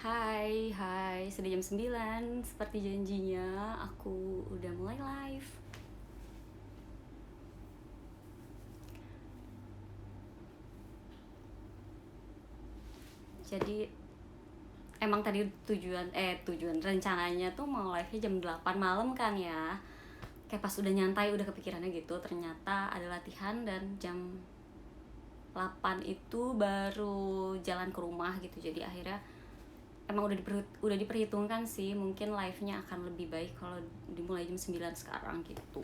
Hai, sudah jam 9. Seperti janjinya, aku udah mulai live. Jadi emang tadi tujuan rencananya tuh mau live-nya jam 8 malam kan ya. Kayak pas udah nyantai udah kepikirannya gitu, ternyata ada latihan dan jam 8 itu baru jalan ke rumah gitu. Jadi akhirnya emang udah diperhitungkan sih, mungkin live-nya akan lebih baik kalau dimulai jam 9 sekarang gitu.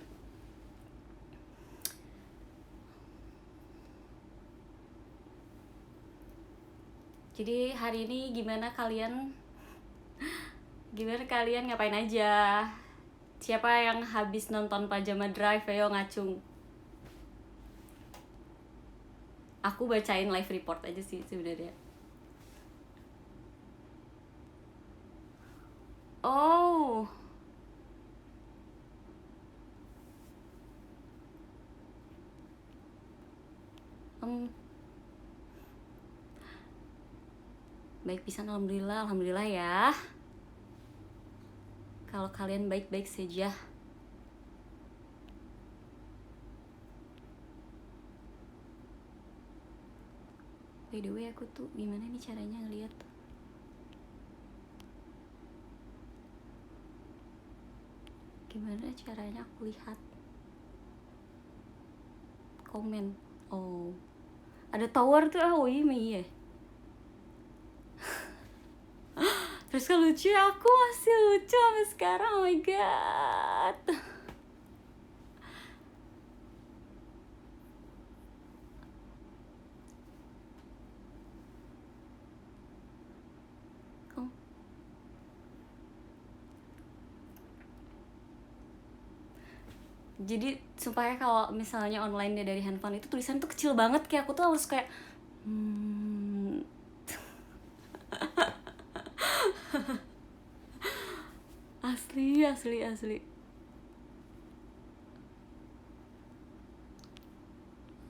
Jadi hari ini gimana kalian? Gimana kalian ngapain aja? Siapa yang habis nonton Pajama Drive? Ayo ngacung. Aku bacain live report aja sih sebenarnya. Oh. Baik pisan, alhamdulillah ya. Kalau kalian baik-baik saja. By the way, aku tuh gimana nih caranya ngeliat? Gimana caranya aku lihat komen? Oh, ada tower tuh. Oh iya. Terus kan lucu ya, aku masih lucu sampai sekarang. Oh my god. Jadi supaya kalau misalnya online dari handphone itu tulisan tuh kecil banget, kayak aku tuh harus kayak asli.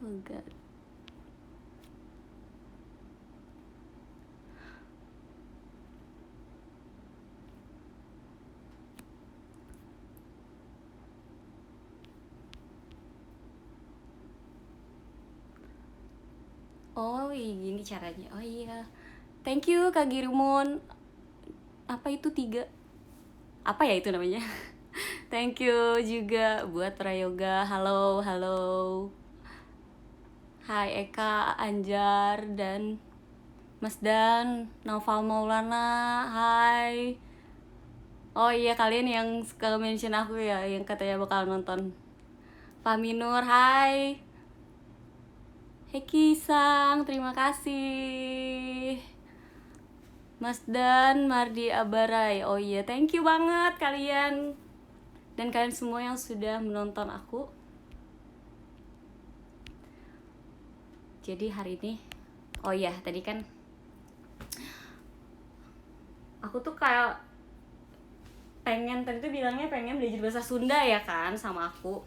Oh god. Oh gini caranya. Oh iya. Thank you Kak Girimon. Apa itu 3? Apa ya itu namanya? Thank you juga buat Prayoga. Halo. Hai Eka, Anjar, dan Mas Dan, Naufal Maulana. Hai. Oh iya, kalian yang suka mention aku ya, yang katanya bakal nonton. Pak Minur, hai. Heki Sang, terima kasih. Mas Dan, Mardi Abarai. Oh iya, thank you banget kalian. Dan kalian semua yang sudah menonton aku. Jadi hari ini, oh iya, tadi kan aku tuh kayak tadi tuh bilangnya pengen belajar bahasa Sunda ya kan sama aku.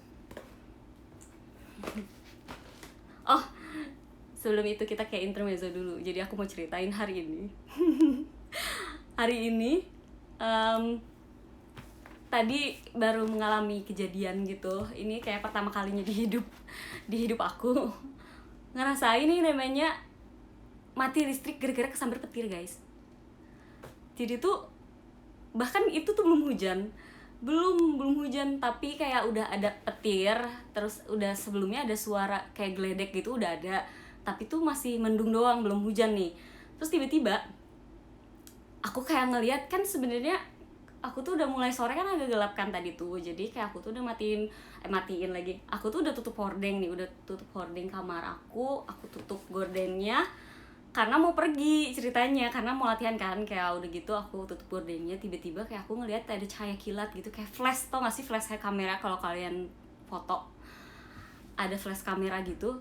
Oh, sebelum itu kita kayak intermezzo dulu. Jadi aku mau ceritain hari ini. Hari ini tadi baru mengalami kejadian gitu. Ini kayak pertama kalinya di hidup aku ngerasain ini namanya mati listrik gara-gara kesambar petir, guys. Jadi tuh bahkan itu tuh belum hujan tapi kayak udah ada petir, terus udah sebelumnya ada suara kayak geledek gitu udah ada, tapi tuh masih mendung doang, belum hujan nih. Terus tiba-tiba aku kayak ngeliat kan, sebenarnya aku tuh udah mulai sore kan agak gelap kan tadi tuh, jadi kayak aku tuh udah matiin lagi, aku tuh udah tutup hordeng kamar aku tutup gordennya karena mau pergi ceritanya, karena mau latihan kan, kayak udah gitu aku tutup gordennya. Tiba-tiba kayak aku ngeliat ada cahaya kilat gitu, kayak flash, tau gak sih flash kayak kamera kalau kalian foto ada flash kamera gitu.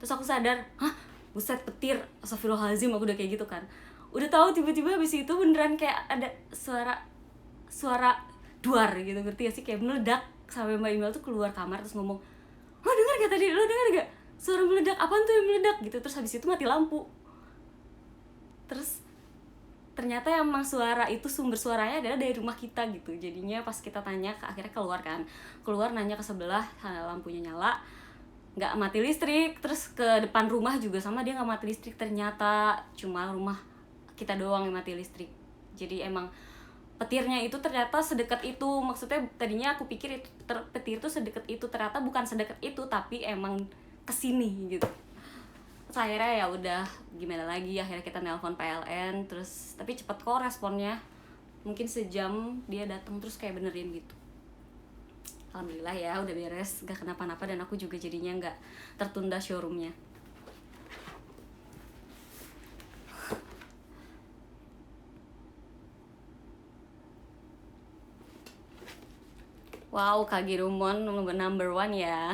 Terus aku sadar, hah buset petir, astagfirullahaladzim, aku udah kayak gitu kan. Udah tahu tiba-tiba habis itu beneran kayak ada suara duar gitu, ngerti gak sih, kayak meledak. Sampai Mbak Imel tuh keluar kamar terus ngomong, lo denger gak suara meledak, apaan tuh yang meledak gitu. Terus habis itu mati lampu. Terus ternyata emang suara itu sumber suaranya adalah dari rumah kita gitu. Jadinya pas kita tanya, akhirnya keluar nanya ke sebelah, lampunya nyala, nggak mati listrik. Terus ke depan rumah juga sama, dia nggak mati listrik, ternyata cuma rumah kita doang yang mati listrik. Jadi emang petirnya itu ternyata sedekat itu. Maksudnya tadinya aku pikir itu petir itu sedekat itu, ternyata bukan sedekat itu, tapi emang kesini gitu. Terus akhirnya ya udah gimana lagi, akhirnya kita nelpon PLN, terus tapi cepet kok responnya, mungkin sejam dia datang terus kayak benerin gitu. Alhamdulillah ya udah beres, gak kenapa-napa, dan aku juga jadinya nggak tertunda showroomnya. Wow, Kagirumon number 1 ya.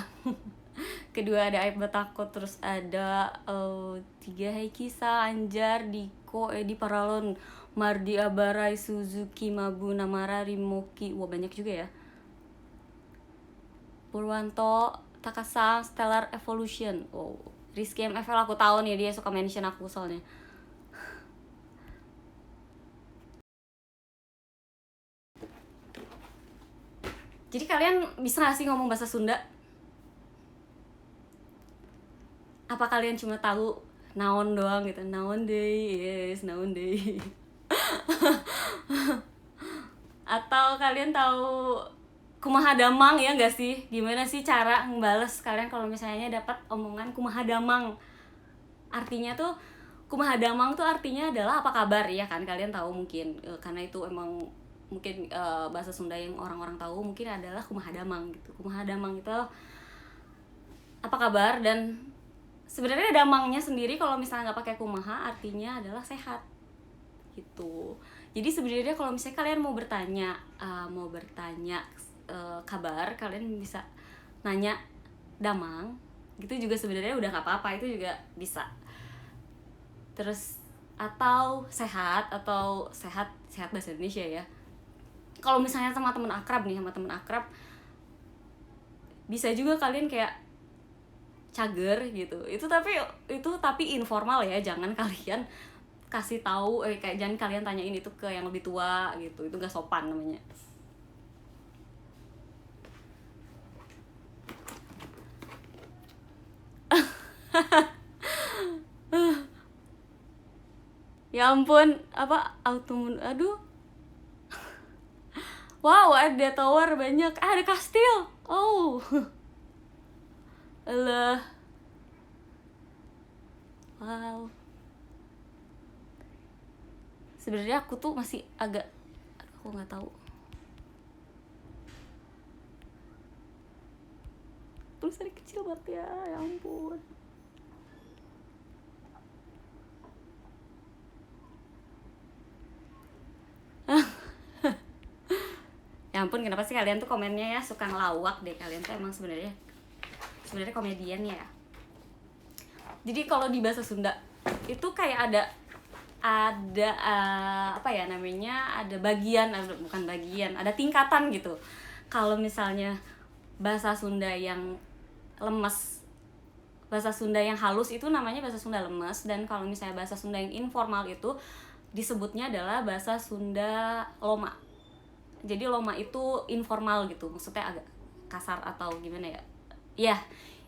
Kedua ada Aib Batako, terus ada 3 Haikisa, Anjar, Diko, Edi Paralon, Mardi Abarai, Suzuki, Mabu, Namara, Rimoki. Wah banyak juga ya. Purwanto, Takasang, Stellar Evolution. Oh, Rizky MFL aku tahu nih, dia suka mention aku soalnya. Jadi kalian bisa gak sih ngomong bahasa Sunda? Apa kalian cuma tahu naon doang gitu? Naon deui, yes, naon deui. Atau kalian tahu kumaha damang ya gak sih? Gimana sih cara ngebales kalian kalau misalnya dapat omongan kumaha damang? Artinya tuh kumaha damang tuh artinya adalah apa kabar ya kan? Kalian tahu mungkin karena itu emang mungkin bahasa Sunda yang orang-orang tahu mungkin adalah kumaha damang gitu. Kumaha damang itu apa kabar, dan sebenarnya damangnya sendiri kalau misalnya nggak pakai kumaha artinya adalah sehat gitu. Jadi sebenarnya kalau misalnya kalian mau bertanya kabar, kalian bisa nanya damang gitu juga sebenarnya udah nggak apa-apa, itu juga bisa. Terus atau sehat bahasa Indonesia ya. Kalau misalnya sama teman akrab bisa juga kalian kayak cager gitu. Itu tapi informal ya, jangan kalian kasih tahu kayak jangan kalian tanyain itu ke yang lebih tua gitu, itu gak sopan namanya. Ya ampun, apa automun, aduh. Wow, ada tower banyak, ada kastil. Oh. Alah. Wow. Sebenarnya aku tuh masih agak, aku nggak tahu. Tulisannya kecil banget ya ampun. Ya ampun, kenapa sih kalian tuh komennya ya suka ngelawak deh, kalian tuh emang sebenarnya komedian ya. Jadi kalau di bahasa Sunda itu kayak ada apa ya namanya, ada tingkatan gitu. Kalau misalnya bahasa Sunda yang lemes, bahasa Sunda yang halus itu namanya bahasa Sunda lemes, dan kalau misalnya bahasa Sunda yang informal itu disebutnya adalah bahasa Sunda loma. Jadi loma itu informal gitu, maksudnya agak kasar atau gimana ya. Ya,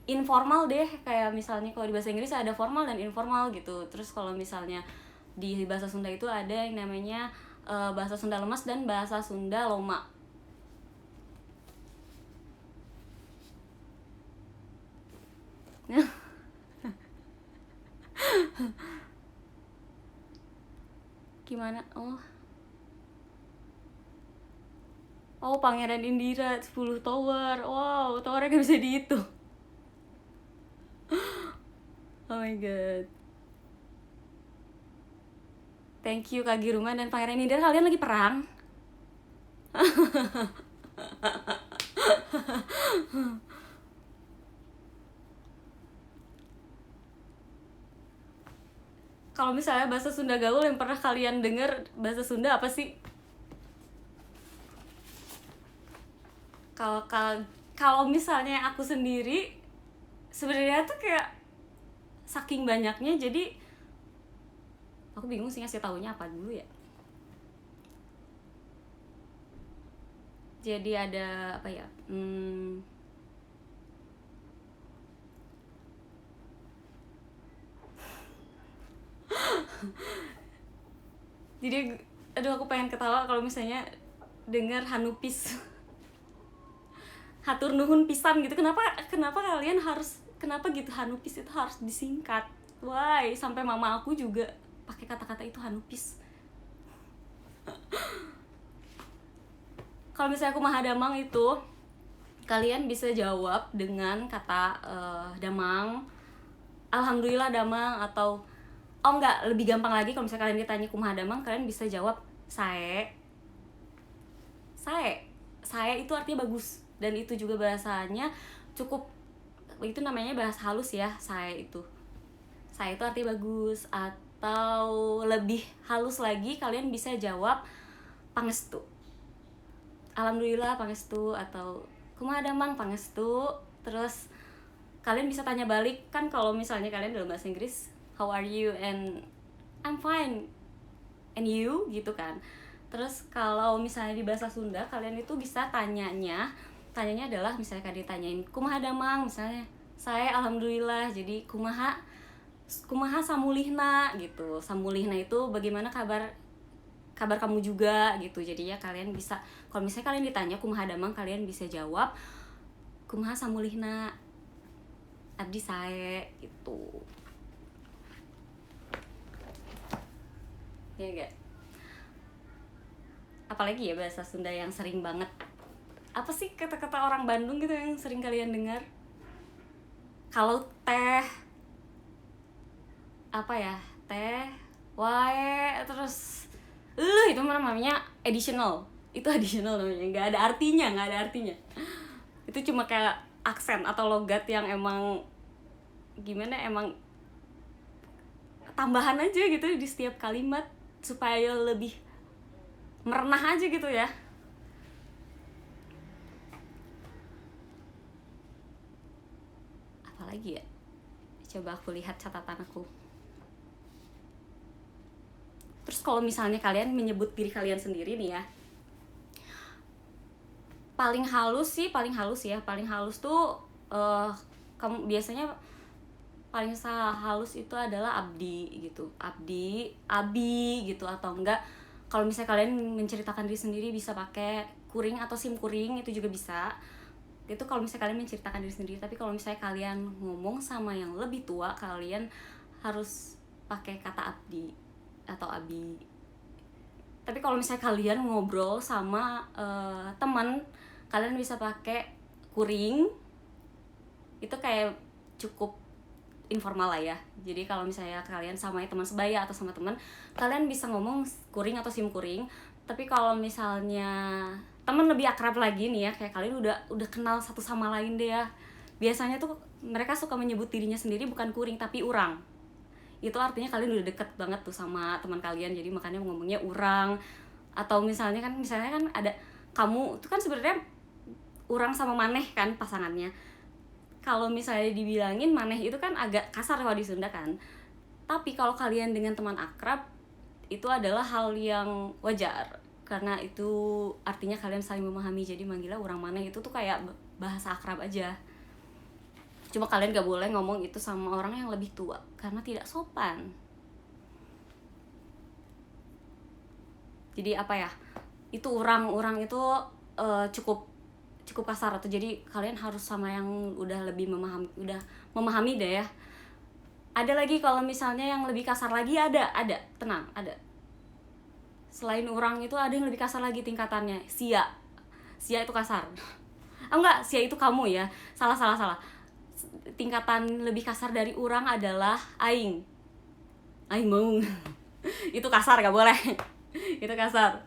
informal deh, kayak misalnya kalau di bahasa Inggris ada formal dan informal gitu. Terus kalau misalnya di bahasa Sunda itu ada yang namanya bahasa Sunda lemas dan bahasa Sunda loma. Gimana? Oh, Pangeran Indira 10 tower. Wow, towernya gak bisa dihitung. Oh my god. Thank you Kak Giruman dan Pangeran Indira, kalian lagi perang? Kalau misalnya bahasa Sunda gaul yang pernah kalian dengar bahasa Sunda apa sih? Kalau misalnya aku sendiri sebenarnya tuh kayak saking banyaknya, jadi aku bingung sih ngasih taunya apa dulu ya. Jadi ada apa ya, jadi aduh aku pengen ketawa kalau misalnya dengar Hanupis. Hatur nuhun pisan gitu. Kenapa kalian harus, kenapa gitu Hanupis itu harus disingkat? Why? Sampai mama aku juga pakai kata-kata itu, Hanupis. Kalau misalnya kumaha damang itu, kalian bisa jawab dengan kata damang, alhamdulillah damang, atau oh enggak, lebih gampang lagi kalau misalnya kalian ditanya kumaha damang, kalian bisa jawab sae. Sae itu artinya bagus, dan itu juga bahasanya cukup, itu namanya bahasa halus ya, sae itu. Sae itu artinya bagus. Atau lebih halus lagi, kalian bisa jawab pangestu. Alhamdulillah pangestu, atau kumaha damang pangestu. Terus kalian bisa tanya balik kan, kalau misalnya kalian dalam bahasa Inggris how are you, and I'm fine, and you gitu kan. Terus kalau misalnya di bahasa Sunda, kalian itu bisa tanyanya adalah misalnya kalian ditanyain kumaha damang, misalnya saya alhamdulillah, jadi kumaha samulihna gitu. Samulihna itu bagaimana kabar kamu juga gitu. Jadi ya kalian bisa, kalau misalnya kalian ditanya kumaha damang, kalian bisa jawab kumaha samulihna abdi sae gitu. Ya enggak? Apalagi ya bahasa Sunda yang sering banget, apa sih kata-kata orang Bandung gitu yang sering kalian dengar? Kalau teh, apa ya, teh wae, terus itu namanya additional. Itu additional namanya, nggak ada artinya. Itu cuma kayak aksen atau logat yang emang gimana, emang tambahan aja gitu di setiap kalimat supaya lebih merenah aja gitu ya. Apalagi ya, coba aku lihat catatan aku. Terus kalau misalnya kalian menyebut diri kalian sendiri nih ya, paling halus tuh kamu biasanya paling halus itu adalah abdi gitu, abi gitu. Atau enggak, kalau misalnya kalian menceritakan diri sendiri bisa pakai kuring atau sim kuring, itu juga bisa. Itu kalau misalnya kalian menceritakan diri sendiri. Tapi kalau misalnya kalian ngomong sama yang lebih tua, kalian harus pakai kata abdi atau abi. Tapi kalau misalnya kalian ngobrol sama teman, kalian bisa pakai kuring. Itu kayak cukup informal lah ya. Jadi kalau misalnya kalian sama teman sebaya atau sama teman, kalian bisa ngomong kuring atau sim kuring. Tapi kalau misalnya teman lebih akrab lagi nih ya, kayak kalian udah kenal satu sama lain deh ya, biasanya tuh mereka suka menyebut dirinya sendiri bukan kuring tapi urang. Itu artinya kalian udah deket banget tuh sama teman kalian, jadi makanya ngomongnya urang. Atau misalnya kan ada kamu itu kan sebenarnya urang sama maneh kan pasangannya. Kalau misalnya dibilangin maneh itu kan agak kasar kalau di Sunda kan. Tapi kalau kalian dengan teman akrab, itu adalah hal yang wajar, karena itu artinya kalian saling memahami. Jadi manggilnya urang maneh itu tuh kayak bahasa akrab aja. Cuma kalian gak boleh ngomong itu sama orang yang lebih tua, karena tidak sopan. Jadi apa ya, itu urang itu cukup kasar. Atau jadi kalian harus sama yang udah lebih memahami deh ya. Ada lagi kalau misalnya yang lebih kasar lagi, ada selain urang itu ada yang lebih kasar lagi tingkatannya, sia itu kasar. Enggak, sia itu kamu ya, salah. Tingkatan lebih kasar dari urang adalah aing mau. Itu kasar, gak boleh. Itu kasar.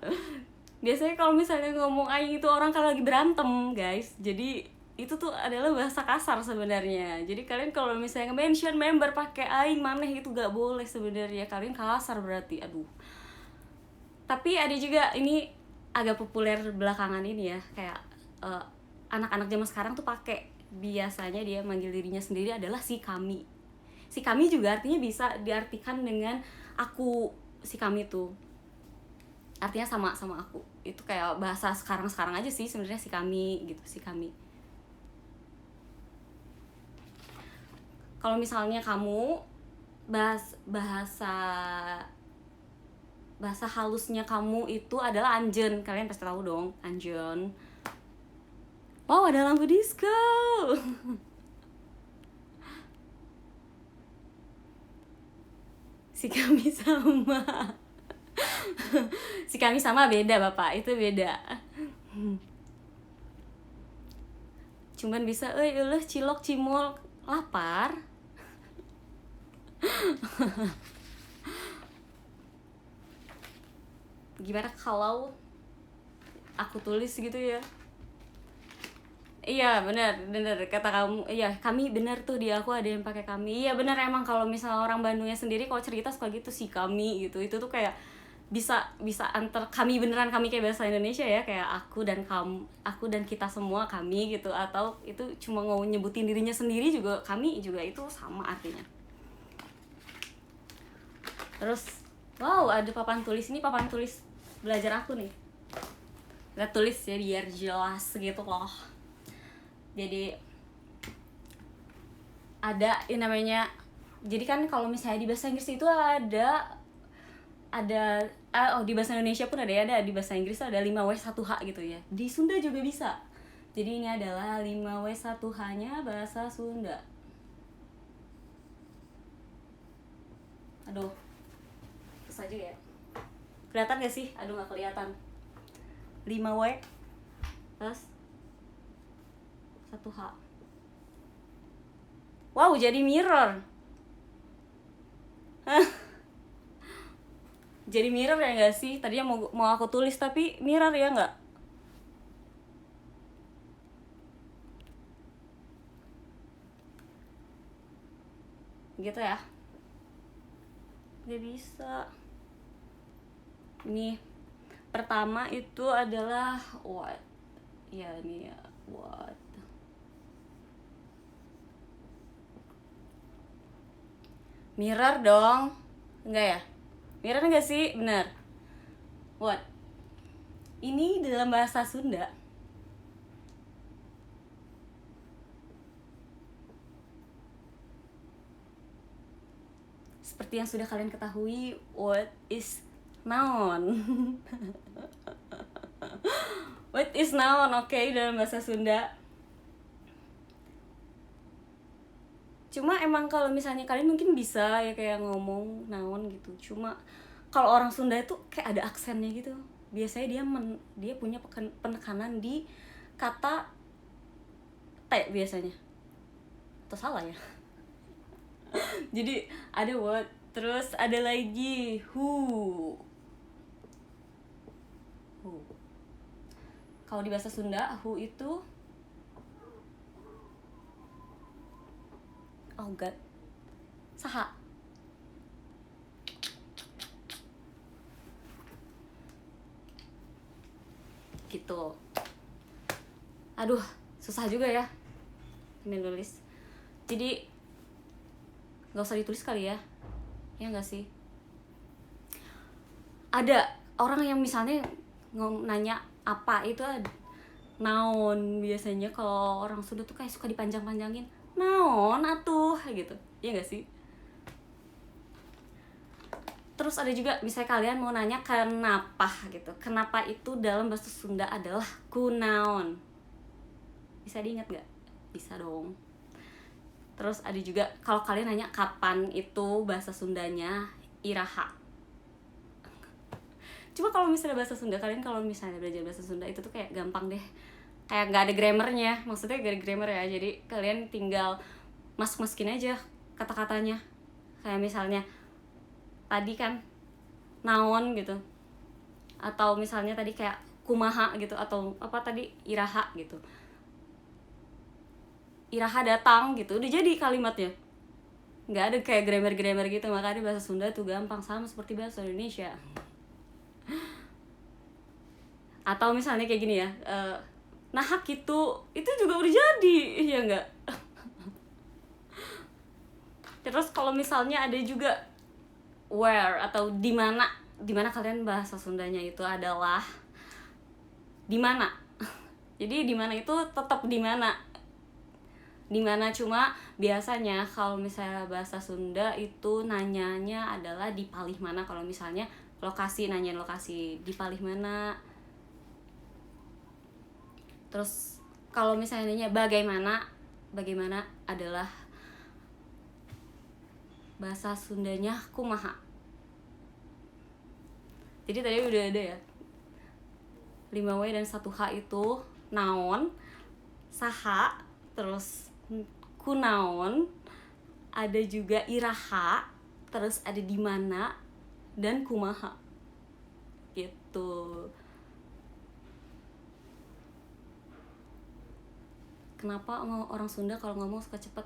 Biasanya kalau misalnya ngomong aing itu orang kalau lagi berantem, guys. Jadi itu tuh adalah bahasa kasar sebenarnya. Jadi kalian kalau misalnya mention member pakai aing maneh itu gak boleh sebenarnya. Kalian kasar berarti. Aduh. Tapi ada juga, ini agak populer belakangan ini ya, kayak anak-anak zaman sekarang tuh pakai, biasanya dia manggil dirinya sendiri adalah si kami. Si kami juga artinya bisa diartikan dengan aku, si kami tuh. artinya sama sama aku. Itu kayak bahasa sekarang aja sih sebenarnya, si kami gitu, si kami. Kalau misalnya kamu bahasa halusnya kamu itu adalah anjeun, kalian pasti tahu dong anjeun. Wow, ada lampu disco. Si kami sama. Si kami sama beda bapak, itu beda. Cuman bisa eueuh cilok cimol lapar. Gimana kalau aku tulis gitu ya? Iya benar kata kamu. Iya kami, benar tuh, di aku ada yang pakai kami. Iya benar, emang kalau misalnya orang Bandungnya sendiri kalau cerita suka gitu sih kami gitu. Itu tuh kayak bisa antar kami beneran, kami kayak bahasa Indonesia ya, kayak aku dan kamu, aku dan kita semua kami gitu. Atau itu cuma mau nyebutin dirinya sendiri juga kami juga, itu sama artinya. Terus wow, ada papan tulis. Ini papan tulis belajar aku nih. Nggak tulis ya biar jelas gitu loh. Jadi ada yang namanya, jadi kan kalau misalnya di bahasa Inggris itu ada di bahasa Indonesia pun ada di bahasa Inggris ada 5W1H gitu ya. Di Sunda juga bisa. Jadi ini adalah 5W1H-nya bahasa Sunda. Aduh, susah juga ya. Kelihatan gak sih? Aduh, gak kelihatan. 5W plus 1H. Wow, jadi mirror. Jadi mirror ya gak sih? Tadinya mau aku tulis tapi mirror ya gak? Gitu ya. Gak bisa. Ini pertama itu adalah what? Ya ini ya, what? Mirror dong. Enggak ya? Mirror enggak sih? Bener. What? Ini dalam bahasa Sunda. Seperti yang sudah kalian ketahui, what is noun? What is noun? Oke, dalam bahasa Sunda. Cuma emang kalau misalnya kalian mungkin bisa ya kayak ngomong naon gitu. Cuma kalau orang Sunda itu kayak ada aksennya gitu. Biasanya dia punya penekanan di kata T biasanya. Atau salah ya? Jadi ada what, terus ada lagi who. Kalau di bahasa Sunda who itu oh god, saha. Gitu. Aduh, susah juga ya ini nulis. Jadi nggak usah ditulis kali ya, ya nggak sih? Ada orang yang misalnya nanya apa itu naon, biasanya kalau orang Sunda tuh kayak suka dipanjang-panjangin, naon atuh gitu, ya nggak sih? Terus ada juga misalnya kalian mau nanya kenapa gitu, kenapa itu dalam bahasa Sunda adalah kunaon, bisa diingat nggak? Bisa dong. Terus ada juga kalau kalian nanya kapan, itu bahasa Sundanya iraha. Cuma kalau misalnya bahasa Sunda, kalian kalau misalnya belajar bahasa Sunda itu tuh kayak gampang deh, kayak nggak ada grammarnya, maksudnya nggak ada grammar ya. Jadi kalian tinggal masukin aja kata-katanya. Kayak misalnya tadi kan naon gitu, atau misalnya tadi kayak kumaha gitu, atau apa tadi iraha gitu, iraha datang gitu, udah jadi kalimatnya, nggak ada kayak grammar gitu. Makanya bahasa Sunda tuh gampang, sama seperti bahasa Indonesia. Atau misalnya kayak gini ya, nahak itu juga udah jadi, ya enggak? Terus kalau misalnya ada juga where atau di mana, dimana kalian bahasa Sundanya itu adalah dimana. Jadi dimana itu tetap dimana, cuma biasanya kalau misalnya bahasa Sunda itu nanyanya adalah di palih mana. Kalau misalnya lokasi, nanyain lokasi di palih mana. Terus kalau misalnya nanya bagaimana adalah bahasa Sundanya kumaha. Jadi tadi udah ada ya 5W dan 1H itu naon, saha, terus kunaon, ada juga iraha, terus ada di mana, dan kumaha gitu. Kenapa orang Sunda kalau ngomong suka cepet?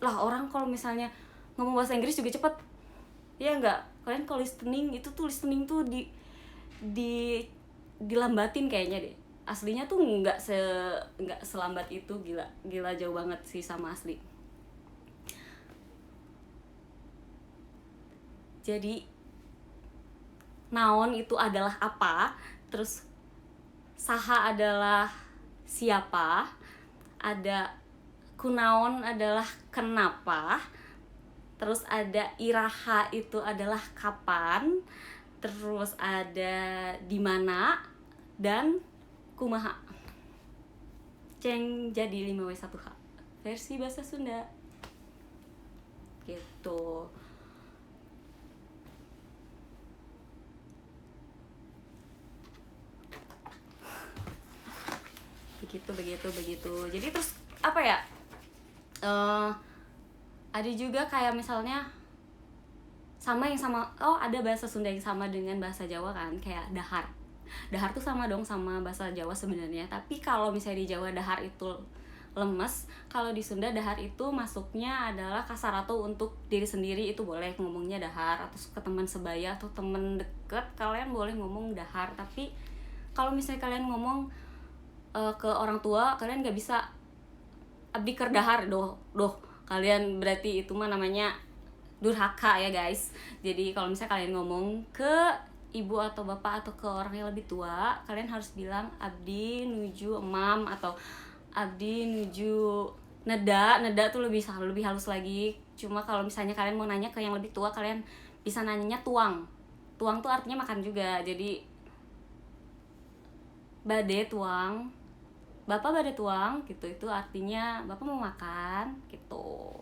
Lah orang kalau misalnya ngomong bahasa Inggris juga cepet, ya enggak? Kalian kalau listening tuh dilambatin kayaknya deh. Aslinya tuh nggak selambat itu. Gila jauh banget sih sama asli. Jadi naon itu adalah apa, terus saha adalah siapa, ada kunaon adalah kenapa, terus ada iraha itu adalah kapan, terus ada di mana, dan kumaha. Ceng jadi 5W1H versi bahasa Sunda gitu. Begitu. Jadi terus apa ya, ada juga kayak misalnya ada bahasa Sunda yang sama dengan bahasa Jawa kan, kayak dahar tuh sama dong sama bahasa Jawa sebenarnya. Tapi kalau misalnya di Jawa dahar itu lemes, kalau di Sunda dahar itu masuknya adalah kasar atau untuk diri sendiri itu boleh ngomongnya dahar, atau ke teman sebaya atau teman deket kalian boleh ngomong dahar. Tapi kalau misalnya kalian ngomong ke orang tua, kalian nggak bisa abdi keur dahar doh kalian, berarti itu mah namanya durhaka ya guys. Jadi kalau misalnya kalian ngomong ke ibu atau bapak atau ke orang yang lebih tua, kalian harus bilang abdi nuju emam atau abdi nuju neda tuh lebih halus lagi. Cuma kalau misalnya kalian mau nanya ke yang lebih tua, kalian bisa nanyanya tuang tuh artinya makan juga. Jadi bade tuang, bapak bade tuang gitu, itu artinya bapak mau makan gitu.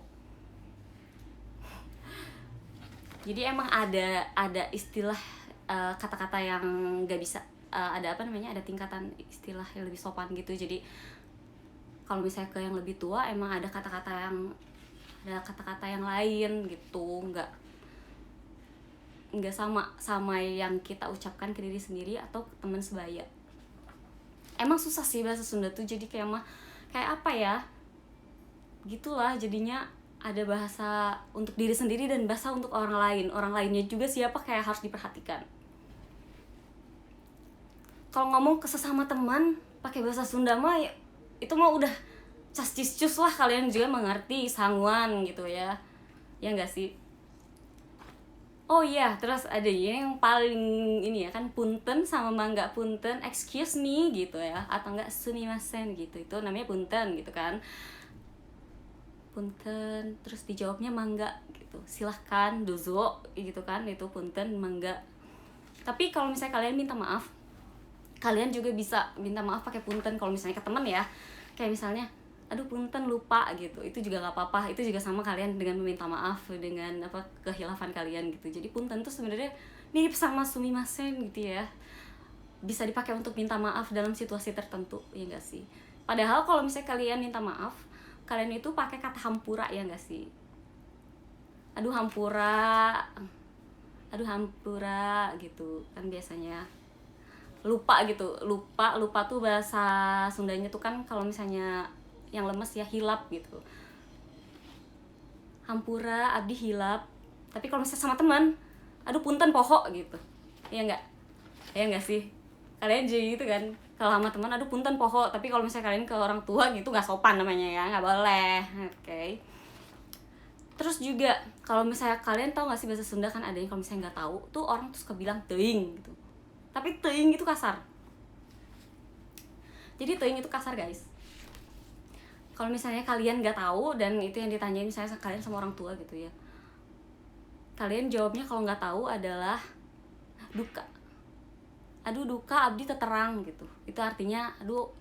Jadi emang ada istilah kata-kata yang nggak bisa ada tingkatan istilah yang lebih sopan gitu. Jadi kalau misalnya ke yang lebih tua emang ada kata-kata yang lain gitu, nggak sama yang kita ucapkan ke diri sendiri atau ke teman sebaya. Emang susah sih bahasa Sunda tuh, jadi kayak apa ya gitulah. Jadinya ada bahasa untuk diri sendiri dan bahasa untuk orang lainnya juga siapa kayak harus diperhatikan. Kalau ngomong ke sesama teman pakai bahasa Sunda mah ya, itu mah udah cas-cis lah, kalian juga mengerti sanguan gitu ya nggak sih? Oh iya, terus ada yang paling ini ya kan, punten sama mangga punten, excuse me gitu ya, atau enggak sumimasen gitu, itu namanya punten gitu kan. Punten, terus dijawabnya mangga gitu, silahkan dozo gitu kan, itu punten mangga. Tapi kalau misalnya kalian minta maaf, kalian juga bisa minta maaf pakai punten kalau misalnya ke teman ya, kayak misalnya aduh punten lupa gitu, itu juga nggak apa-apa. Itu juga sama kalian dengan meminta maaf dengan kehilafan kalian gitu. Jadi punten tuh sebenarnya mirip sama sumimasen gitu ya, bisa dipakai untuk minta maaf dalam situasi tertentu, ya nggak sih? Padahal kalau misalnya kalian minta maaf, kalian itu pakai kata hampura, ya nggak sih? Aduh hampura gitu kan biasanya. Lupa tuh bahasa Sundanya tuh kan kalau misalnya yang lemes ya hilap gitu. Hampura abdi hilap. Tapi kalau misalnya sama teman, aduh punten poho gitu. Ya enggak sih? Kalian jadi gitu kan. Kalau sama teman aduh punten poho, tapi kalau misalnya kalian ke orang tua gitu nggak sopan namanya ya, nggak boleh. Oke. Terus juga kalau misalnya kalian tahu nggak sih bahasa Sunda kan ada yang kalau misalnya nggak tahu tuh orang tuh suka bilang teuing gitu, tapi teuing itu kasar. Jadi teuing itu kasar guys. Kalau misalnya kalian nggak tahu dan itu yang ditanyain misalnya kalian sama orang tua gitu ya, kalian jawabnya kalau nggak tahu adalah duka. Aduh duka abdi teterang gitu. Itu artinya aduh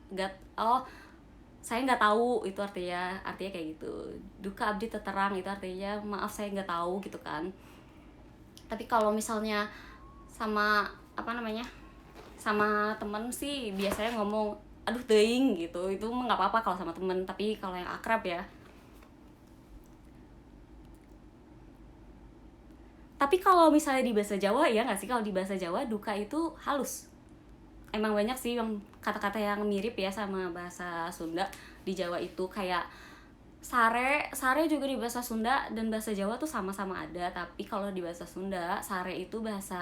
saya nggak tahu, itu artinya kayak gitu. Duka abdi teterang itu artinya maaf saya nggak tahu gitu kan. Tapi kalau misalnya sama sama temen sih biasanya ngomong aduh teuing gitu, itu nggak apa-apa kalau sama temen. Tapi kalau yang akrab ya, tapi kalau misalnya di bahasa Jawa ya nggak sih, kalau di bahasa Jawa duka itu halus. Emang banyak sih yang kata-kata yang mirip ya sama bahasa Sunda. Di Jawa itu kayak sare juga di bahasa Sunda dan bahasa Jawa tuh sama-sama ada. Tapi kalau di bahasa Sunda sare itu bahasa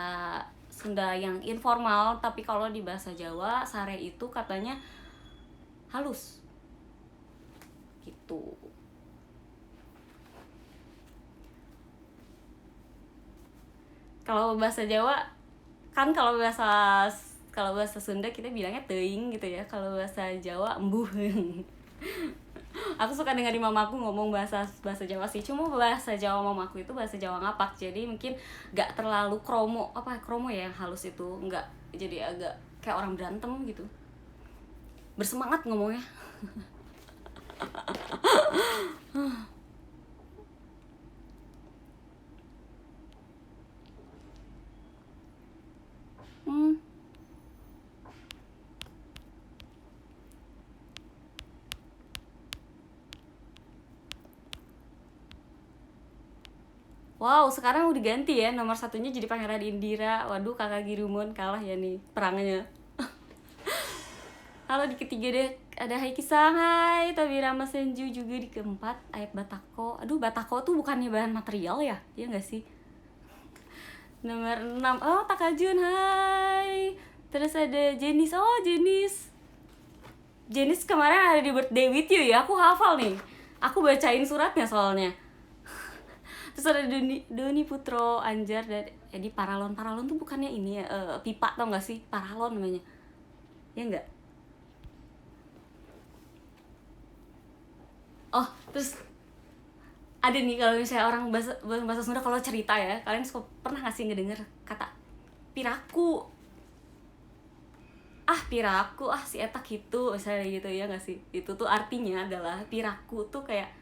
Sunda yang informal, tapi kalau di bahasa Jawa sare itu katanya halus gitu. Kalau bahasa Jawa kan, kalau bahasa Sunda kita bilangnya teuing gitu ya. Kalau bahasa Jawa embuh. Aku suka dengar mamaku ngomong bahasa Jawa sih. Cuma bahasa Jawa mamaku itu bahasa Jawa ngapak. Jadi mungkin gak terlalu kromo ya yang halus itu. Enggak, jadi agak kayak orang berantem gitu. Bersemangat ngomongnya. Hmm. Wow, sekarang udah ganti ya, nomor satunya jadi Pangeran Indira. Waduh, kakak Girumon kalah ya nih perangnya. Halo, di ketiga deh ada Hai Kisang, hai Tabirama Senju juga di keempat, Ayat Batako. Aduh, Batako tuh bukannya bahan material ya? Iya gak sih? Nomor 6, oh Takajun, hai. Terus ada Jenis, oh Jenis kemarin ada di Birthday With You ya, aku hafal nih. Aku bacain suratnya soalnya. Terus ada Doni Putro Anjar dan Edi Paralon tuh bukannya ini ya, pipa tau gak sih? Paralon namanya. Ya enggak? Oh, terus ada nih kalau misalnya orang bahasa Sunda kalau cerita ya, kalian pernah gak sih ngedenger kata piraku? Piraku, si etak itu misalnya gitu ya gak sih? Itu tuh artinya adalah piraku tuh kayak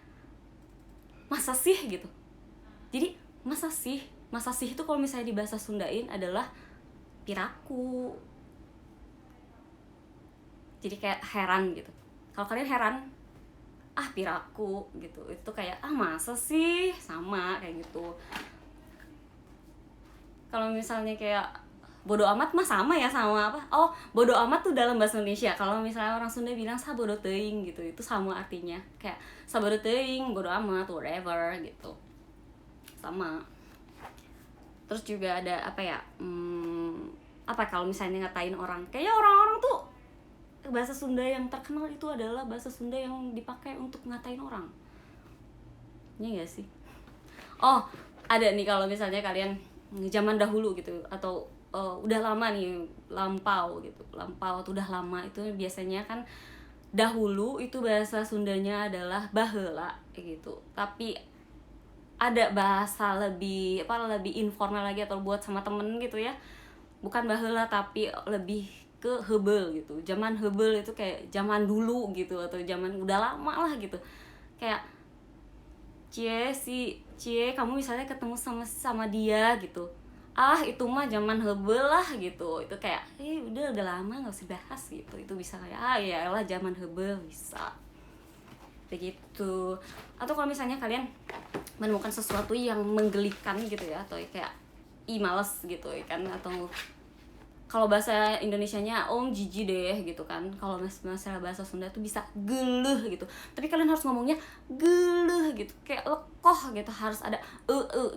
masa sih gitu. Jadi masa sih itu kalau misalnya di bahasa Sundain adalah piraku. Jadi kayak heran gitu. Kalau kalian heran, piraku gitu. Itu kayak masa sih, sama kayak gitu. Kalau misalnya kayak bodo amat mah sama ya, sama apa? Oh, bodo amat tuh dalam bahasa Indonesia. Kalau misalnya orang Sunda bilang sabodo teuing gitu, itu sama artinya. Kayak sabodo teuing, bodo amat, whatever gitu. Sama. Terus juga ada apa ya, kalau misalnya ngatain orang, kayaknya orang-orang tuh bahasa Sunda yang terkenal itu adalah bahasa Sunda yang dipakai untuk ngatain orang. Iya gak sih? Oh, ada nih kalau misalnya kalian zaman dahulu gitu, atau udah lama nih, lampau atau udah lama, itu biasanya kan dahulu itu bahasa Sundanya adalah baheula gitu. Tapi ada bahasa lebih informal lagi atau buat sama temen gitu ya, bukan baheula tapi lebih ke heubel gitu. Zaman heubel itu kayak zaman dulu gitu, atau zaman udah lama lah gitu. Kayak cie kamu misalnya ketemu sama dia gitu, itu mah zaman heubel lah gitu. Itu kayak udah lama nggak usah bahas gitu. Itu bisa kayak ya elah zaman heubel, bisa begitu. Atau kalau misalnya kalian menemukan sesuatu yang menggelikan gitu ya, atau kayak males gitu ya kan, atau kalau bahasa Indonesianya jijik deh gitu kan. Kalau masalah bahasa Sunda tuh bisa geuleuh gitu, tapi kalian harus ngomongnya geuleuh gitu, kayak lekoh gitu, harus ada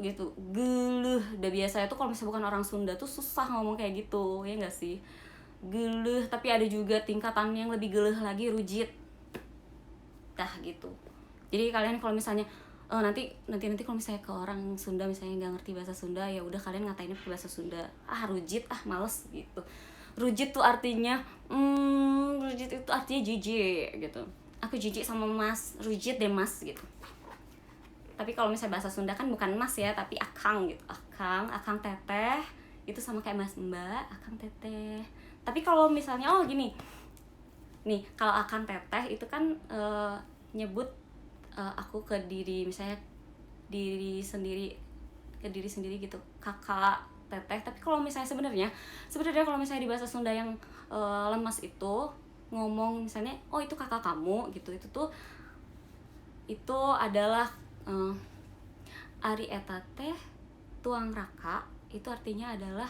gitu, geuleuh. Udah biasa itu kalau misalnya bukan orang Sunda tuh susah ngomong kayak gitu, ya nggak sih? Geuleuh. Tapi ada juga tingkatan yang lebih geuleuh lagi, rujit gitu. Jadi kalian kalau misalnya nanti kalau misalnya ke orang Sunda misalnya nggak ngerti bahasa Sunda, ya udah kalian ngatainnya pakai bahasa Sunda. Rujit, males gitu. Rujit tuh artinya rujit itu artinya jijik gitu. Aku jijik sama mas, rujit deh mas gitu. Tapi kalau misalnya bahasa Sunda kan bukan mas ya, tapi akang gitu. Akang teteh itu sama kayak mas mbak, akang teteh. Tapi kalau misalnya gini nih, kalau akang teteh itu kan nyebut aku ke diri, misalnya diri sendiri, ke diri sendiri gitu, kakak teteh. Tapi kalau misalnya sebenarnya kalau misalnya di bahasa Sunda yang lemas itu ngomong misalnya itu kakak kamu gitu, itu adalah Ari eta teh tuang raka, itu artinya adalah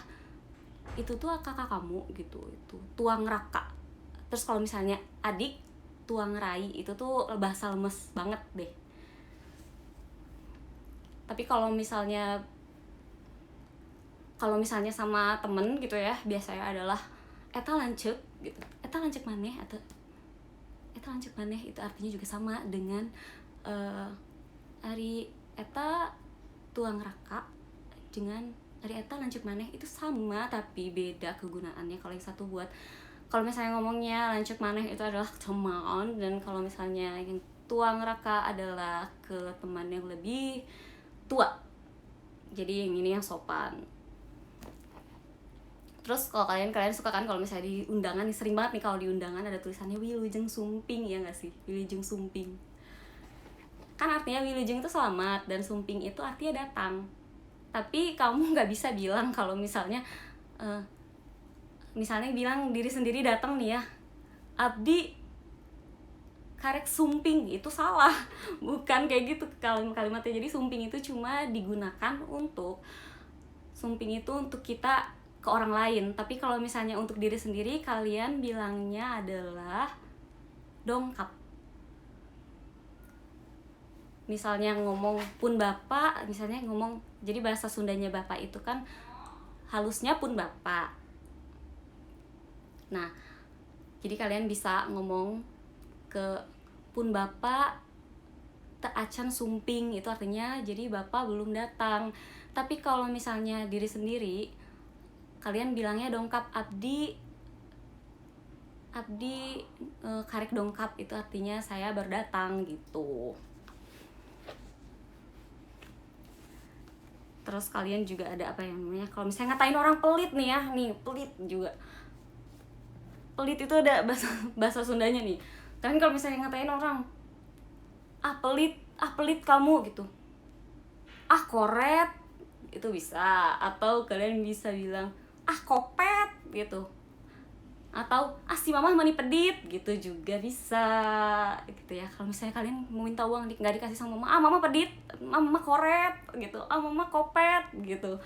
itu tuh kakak kamu gitu, itu tuang raka. Terus kalau misalnya adik, tuang rai, itu tuh bahasa lemes banget deh. Tapi kalau misalnya sama temen gitu ya, biasanya adalah eta lanceuk gitu, eta lanceuk maneh, atau eta lanceuk maneh, itu artinya juga sama dengan ari eta tuang raka dengan ari eta lanceuk maneh, itu sama tapi beda kegunaannya. Kalau yang satu buat, kalau misalnya ngomongnya lanceuk maneh itu adalah teman, dan kalau misalnya yang tuang raka adalah ke teman yang lebih tua, jadi yang ini yang sopan. Terus kalau kalian suka kan kalau misalnya di undangan, sering banget nih kalau di undangan ada tulisannya Wilujeng Sumping, ya nggak sih? Wilujeng Sumping kan artinya Wilujeng itu selamat, dan Sumping itu artinya datang. Tapi kamu nggak bisa bilang kalau misalnya bilang diri sendiri datang nih ya, abdi karek sumping, itu salah. Bukan kayak gitu kalimatnya. Jadi sumping itu cuma digunakan untuk kita ke orang lain. Tapi kalau misalnya untuk diri sendiri, kalian bilangnya adalah dongkap. Misalnya ngomong pun bapak, jadi bahasa Sundanya bapak itu kan halusnya pun bapak. Nah, jadi kalian bisa ngomong ke pun bapak teu acan sumping, itu artinya jadi bapak belum datang. Tapi kalau misalnya diri sendiri, kalian bilangnya dongkap, abdi karek dongkap, itu artinya saya berdatang gitu. Terus kalian juga ada apa yang namanya, kalau misalnya ngatain orang pelit nih ya, pelit juga. Pelit itu ada bahasa Sundanya nih. Kan kalau misalnya ngatain orang, pelit kamu gitu. Koret, itu bisa. Atau kalian bisa bilang kopet gitu. Atau si mamah mani pedit gitu juga bisa gitu ya. Kalau misalnya kalian mau minta uang nggak dikasih sama mama, mama pedit, mama koret gitu, mama kopet gitu.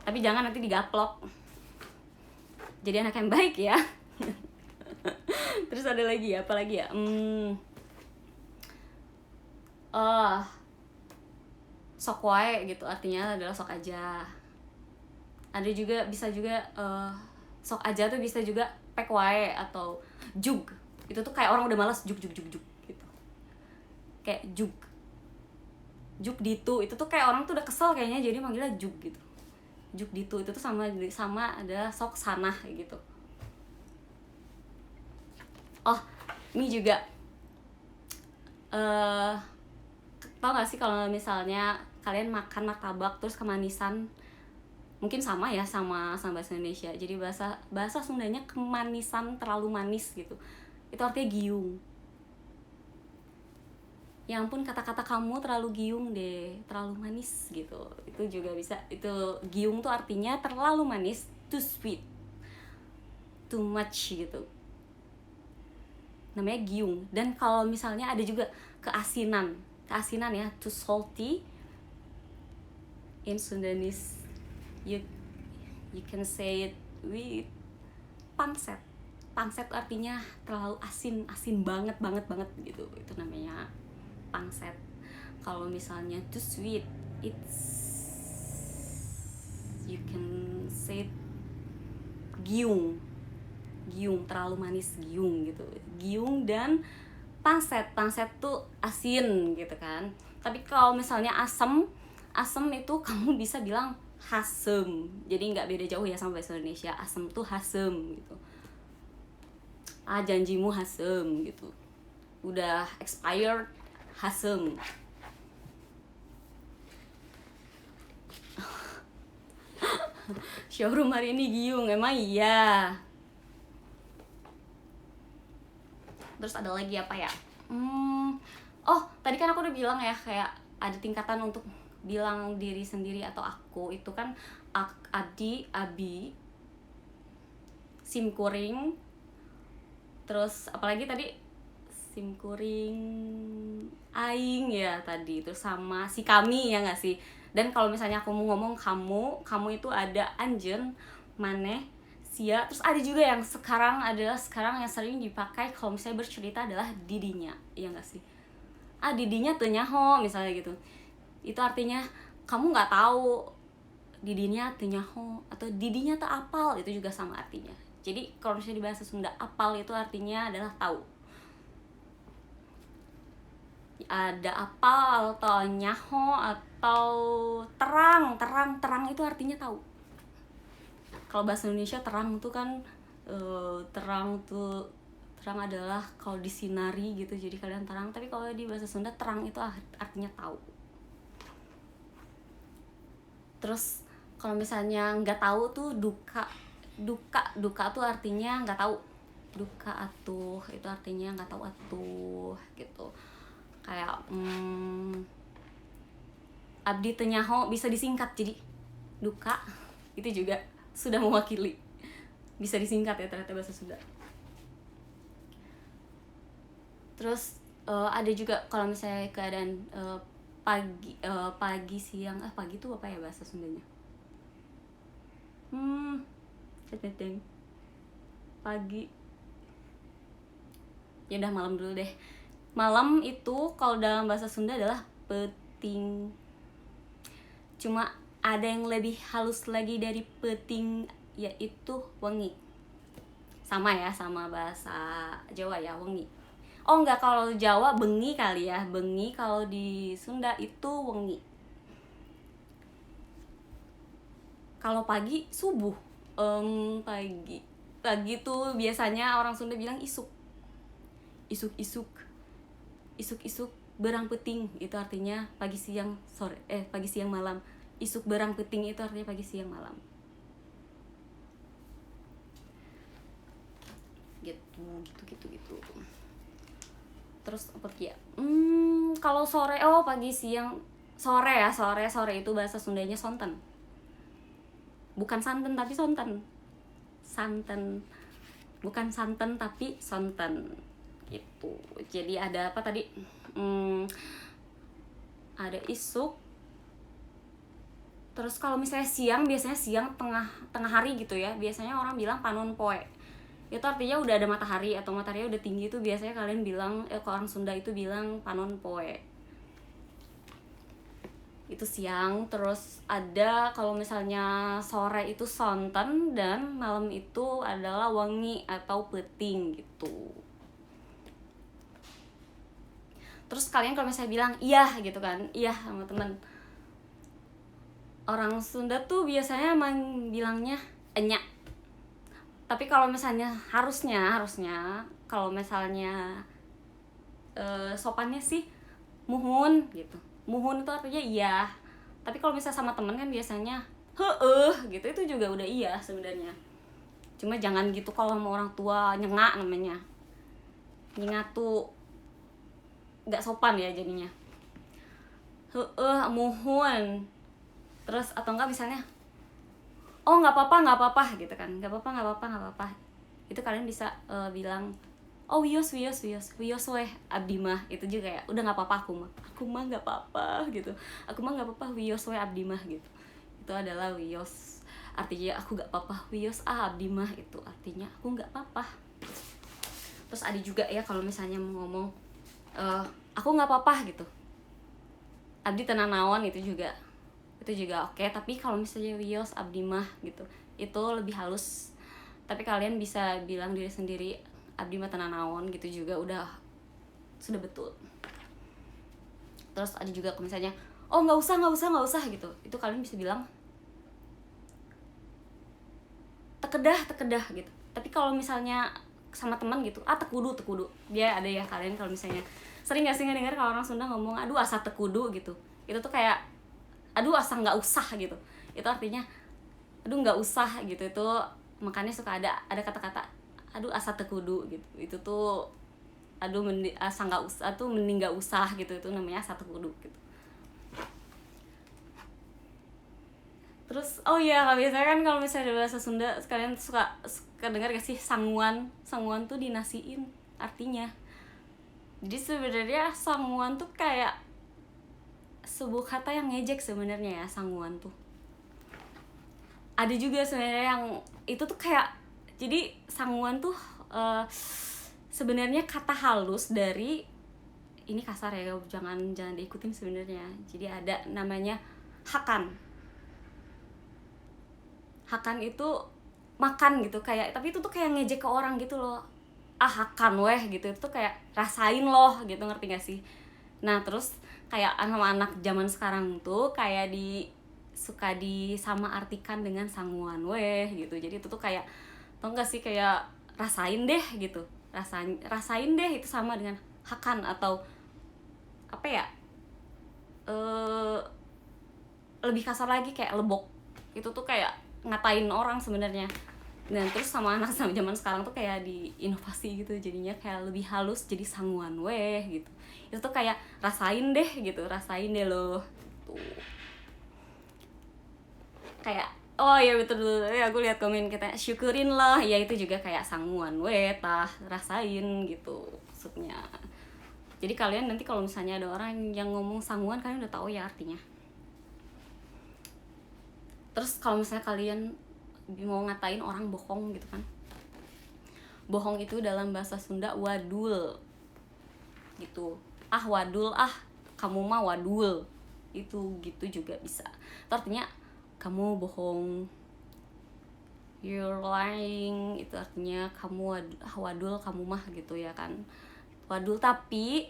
Tapi jangan nanti digaplok. Jadi anak yang baik ya. Terus ada lagi apa lagi ya? Sok wae gitu, artinya adalah sok aja. Ada juga, bisa juga sok aja tuh bisa juga pek wae atau jug. Itu tuh kayak orang udah malas jug gitu. Kayak jug ditu, itu tuh kayak orang tuh udah kesel kayaknya, jadi manggilnya jug gitu. Jug ditu itu tuh sama ada sok sanah gitu. Ini juga tau gak sih kalau misalnya kalian makan martabak terus kemanisan, mungkin sama ya sama bahasa Indonesia. Jadi bahasa Sundanya kemanisan, terlalu manis gitu, itu artinya giung. Ya ampun, kata-kata kamu terlalu giung deh, terlalu manis gitu, itu juga bisa. Itu giung tuh artinya terlalu manis, too sweet, too much gitu, namanya giung. Dan kalau misalnya ada juga keasinan ya, too salty. In Sundanese you can say it with pangset. Pangset artinya terlalu asin banget gitu, itu namanya pangset. Kalau misalnya too sweet, you can say it giung, terlalu manis, giung gitu. Giung dan pangset tuh asin gitu kan. Tapi kalau misalnya asem itu kamu bisa bilang hasem. Jadi nggak beda jauh ya sama bahasa Indonesia. Asem tuh hasem gitu. Janjimu hasem gitu. Udah expired hasem. Showroom hari ini giung, emang iya. Terus ada lagi apa ya? Oh, tadi kan aku udah bilang ya, kayak ada tingkatan untuk bilang diri sendiri atau aku. Itu kan Adi, Abi, Simkuring. Terus apalagi tadi? Simkuring, Aing ya tadi. Terus sama si kami ya nggak sih? Dan kalau misalnya aku mau ngomong kamu itu ada anjen, maneh, sia. Terus ada juga yang sekarang yang sering dipakai kalau misalnya bercerita adalah didinya, iya nggak sih? Didinya teu nyaho misalnya gitu. Itu artinya kamu nggak tahu didinya teu nyaho atau didinya teu apal, itu juga sama artinya. Jadi kalau misalnya di bahasa Sunda apal itu artinya adalah tahu. Ada apal atau nyaho atau terang itu artinya tahu. Kalau bahasa Indonesia terang tuh kan terang adalah kalau disinari gitu, jadi kalian terang. Tapi kalau di bahasa Sunda terang itu artinya tahu. Terus kalau misalnya nggak tahu tuh duka tuh artinya nggak tahu. Duka atuh itu artinya nggak tahu atuh gitu. Kayak abdi teu nyaho bisa disingkat jadi duka, itu juga sudah mewakili, bisa disingkat ya ternyata bahasa Sunda. Terus ada juga kalau misalnya keadaan pagi siang, pagi itu apa ya bahasa Sundanya? Pagi, ya udah malam dulu deh. Malam itu kalau dalam bahasa Sunda adalah peting. Cuma ada yang lebih halus lagi dari peting, yaitu wengi. Sama ya, sama bahasa Jawa ya, wengi. Oh enggak, kalau Jawa bengi kali ya, bengi. Kalau di Sunda itu wengi. Kalau pagi subuh. Pagi tuh biasanya orang Sunda bilang isuk berang peting, itu artinya pagi siang malam. Isuk berang peting itu artinya pagi siang malam gitu. Terus apa ya, kalau sore, pagi siang sore ya, sore itu bahasa Sundanya sonten. Bukan santen tapi sonten. Bukan santen tapi sonten gitu. Jadi ada apa tadi? Ada isuk. Terus kalau misalnya siang, biasanya siang tengah hari gitu ya, biasanya orang bilang panon poe. Itu artinya udah ada matahari atau mataharinya udah tinggi, itu biasanya kalian bilang, kalau orang Sunda itu bilang panon poe. Itu siang. Terus ada kalau misalnya sore itu sonten, dan malam itu adalah wengi atau peting gitu. Terus kalian kalau misalnya bilang iya gitu kan, iya sama temen, orang Sunda tuh biasanya emang bilangnya enya. Tapi kalau misalnya harusnya kalau misalnya sopannya sih muhun gitu. Muhun itu artinya iya. Tapi kalau misalnya sama temen kan biasanya gitu, itu juga udah iya sebenarnya. Cuma jangan gitu kalau sama orang tua, nyengak namanya. Nyengak tuh nggak sopan ya jadinya. Muhun. Terus atau enggak misalnya, nggak apa-apa gitu kan, nggak apa-apa. Itu kalian bisa bilang, wios weh abdi mah. Itu juga ya, udah nggak apa-apa aku mah nggak apa-apa gitu. Aku mah nggak apa-apa, wios weh abdi mah gitu. Itu adalah wios, artinya aku nggak apa-apa. Wios abdi mah itu artinya aku nggak apa-apa. Terus ada juga ya kalau misalnya mau ngomong aku nggak apa-apa gitu, abdi tenan naon, itu juga oke. Tapi kalau misalnya wios abdi mah gitu, itu lebih halus. Tapi kalian bisa bilang diri sendiri abdi mah tenan naon gitu juga sudah betul. Terus ada juga kalau misalnya oh nggak usah gitu, itu kalian bisa bilang tekedah gitu. Tapi kalau misalnya sama teman gitu, tekudu, dia ada ya kalian kalau misalnya sering gak sih ngedenger kalau orang Sunda ngomong aduh asa tekudu gitu, itu tuh kayak aduh asa nggak usah gitu, itu artinya aduh nggak usah gitu. Itu makanya suka ada kata-kata aduh asa tekudu gitu, itu tuh aduh asa nggak usah tuh mending nggak usah gitu, itu namanya asa tekudu gitu. Terus oh iya biasanya kan kalau misalnya bahasa Sunda kalian suka dengar gak sih sanguan tuh dinasiin artinya. Jadi sebenarnya sanguan tuh kayak sebuah kata yang ngejek sebenarnya ya. Sanguan tuh ada juga sebenarnya yang itu tuh kayak, jadi sanguan tuh sebenarnya kata halus dari, ini kasar ya jangan diikutin sebenarnya. Jadi ada namanya hakan itu makan gitu, kayak tapi itu tuh kayak ngejek ke orang gitu loh, hakan weh gitu, itu tuh kayak rasain loh gitu, ngerti gak sih? Nah terus kayak anak-anak zaman sekarang tuh kayak suka disama artikan dengan sanguan weh gitu. Jadi itu tuh kayak tau gak sih, kayak rasain deh gitu, rasain deh itu sama dengan hakan, atau apa ya, lebih kasar lagi kayak lebok, itu tuh kayak ngatain orang sebenarnya. Dan terus sama anak sama zaman sekarang tuh kayak diinovasi gitu, jadinya kayak lebih halus jadi sanguan weh gitu. Itu tuh kayak rasain deh gitu, rasain deh loh tuh. Kayak oh ya betul ya, aku lihat komen kita syukurin lah ya, itu juga kayak sanguan weh tah, rasain gitu maksudnya. Jadi kalian nanti kalau misalnya ada orang yang ngomong sanguan, kalian udah tahu ya artinya. Terus kalau misalnya kalian mau ngatain orang bohong gitu kan, bohong itu dalam bahasa Sunda wadul gitu. Wadul, kamu mah wadul, itu gitu juga bisa. Itu artinya kamu bohong, you're lying, itu artinya kamu wadul, kamu mah gitu ya kan, wadul. Tapi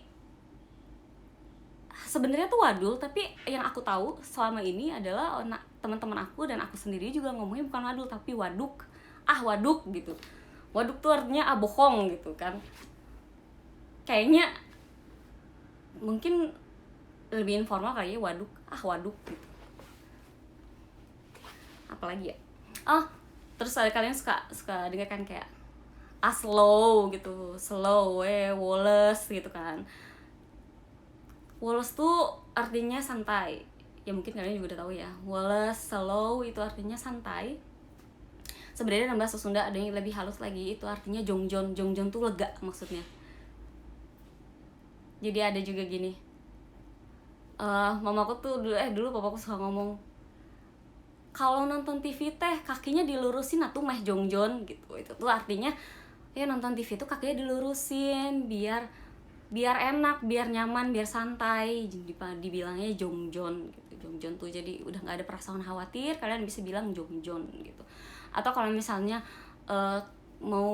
sebenarnya tuh wadul, tapi yang aku tahu selama ini adalah teman-teman aku dan aku sendiri juga ngomongnya bukan wadul tapi waduk. Waduk gitu. Waduk tuh artinya bohong gitu kan. Kayaknya mungkin lebih informal kali ya waduk. Waduk gitu. Apalagi ya? Terus ada kalian suka dengar kan kayak slow gitu. Slow, Wallace gitu kan. Wallace tuh artinya santai. Ya mungkin kalian juga udah tahu ya. Wallace, slow itu artinya santai. Sebenarnya dalam bahasa Sunda ada yang lebih halus lagi, itu artinya jongjon. Jongjon tuh lega maksudnya. Jadi ada juga gini. Mamaku tuh dulu papaku suka ngomong, kalau nonton TV teh kakinya dilurusin atuh meh jongjon gitu. Itu tuh artinya ya nonton TV tuh kakinya dilurusin biar enak, biar nyaman, biar santai. Dibilangnya jongjon gitu. Jongjon tuh jadi udah nggak ada perasaan khawatir, kalian bisa bilang jongjon gitu. Atau kalau misalnya mau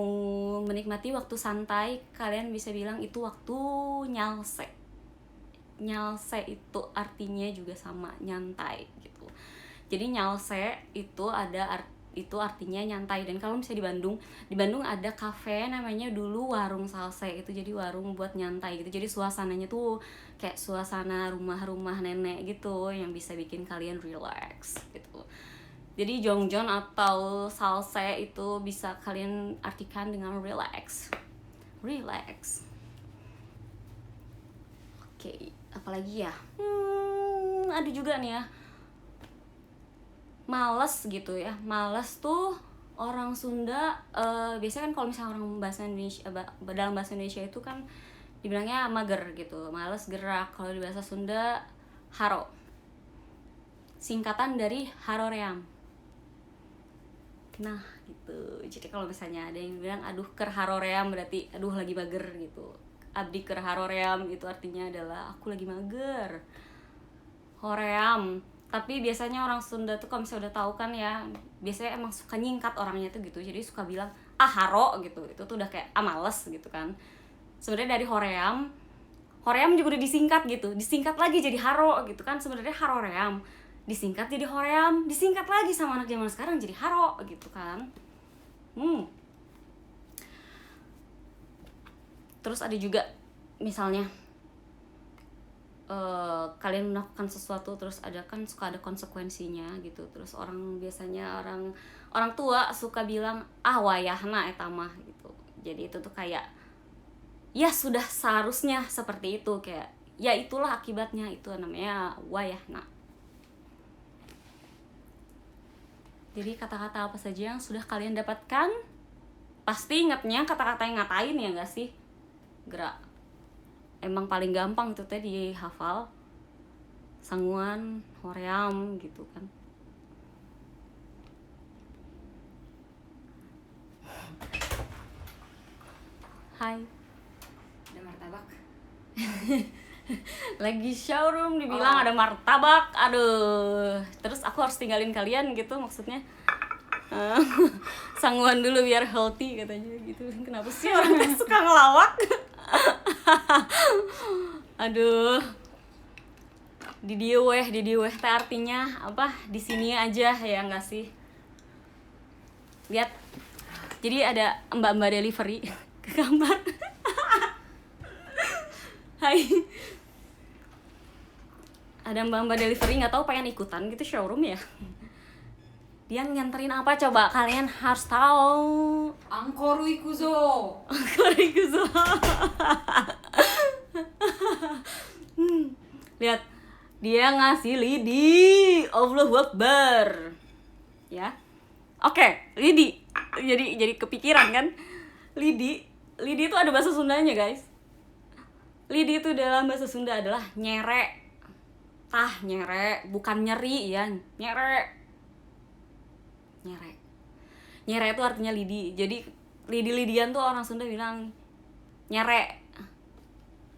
menikmati waktu santai, kalian bisa bilang itu waktu nyalse. Nyalse itu artinya juga sama nyantai gitu. Jadi nyalse itu itu artinya nyantai. Dan kalau misalnya di Bandung ada kafe namanya dulu Warung Salse, itu jadi warung buat nyantai gitu. Jadi suasananya tuh kayak suasana rumah-rumah nenek gitu yang bisa bikin kalian relax gitu. Jadi jongjon atau salse itu bisa kalian artikan dengan relax. Oke, apalagi ya? Ada juga nih ya, males gitu ya. Males tuh orang Sunda biasanya kan kalau misalnya orang bahasa Indonesia dalam bahasa Indonesia itu kan dibilangnya mager gitu, males gerak. Kalau di bahasa Sunda haro, singkatan dari haroream. Nah gitu. Jadi kalau misalnya ada yang bilang aduh ker haroream, berarti aduh lagi mager gitu. Abdi ker haroream itu artinya adalah aku lagi mager. Hoream. Tapi biasanya orang Sunda tuh kalau misalnya udah tahu kan ya, biasanya emang suka nyingkat orangnya tuh gitu. Jadi suka bilang haro gitu. Itu tuh udah kayak males gitu kan. Sebenarnya dari hoream Hoream juga udah disingkat gitu, disingkat lagi jadi haro gitu kan, sebenarnya haroream disingkat jadi hoream, disingkat lagi sama anak zaman sekarang jadi haro gitu kan. Terus ada juga misalnya kalian melakukan sesuatu terus suka ada konsekuensinya gitu, terus biasanya orang tua suka bilang wayahna eta mah gitu. Jadi itu tuh kayak ya sudah seharusnya seperti itu, kayak ya itulah akibatnya, itu namanya wayahna. Jadi kata-kata apa saja yang sudah kalian dapatkan, pasti ingatnya kata-kata yang ngatain ya nggak sih? Gerak. Emang paling gampang itu tadi hafal. Sanguan, hoream gitu kan. Hai. Ada martabak. Lagi showroom dibilang ada martabak, aduh, terus aku harus tinggalin kalian gitu maksudnya. Sanguan dulu biar healthy katanya gitu. Kenapa sih orang suka ngelawak? Aduh, di dia weh teh artinya apa? Di sini aja ya nggak sih? Lihat, jadi ada mbak delivery ke kamar. Hai, ada mbak delivery, nggak tahu pengen ikutan gitu showroom ya. Dia nganterin apa coba, kalian harus tahu. Angkoru ikuzo. Lihat, dia ngasih lidi, Allahu Akbar ya. Oke, lidi, jadi kepikiran kan, lidi itu ada bahasa Sundanya guys. Lidi itu dalam bahasa Sunda adalah nyere. Nyere, bukan nyeri ya, nyere itu artinya lidi. Jadi lidi-lidian tuh orang Sunda bilang nyere,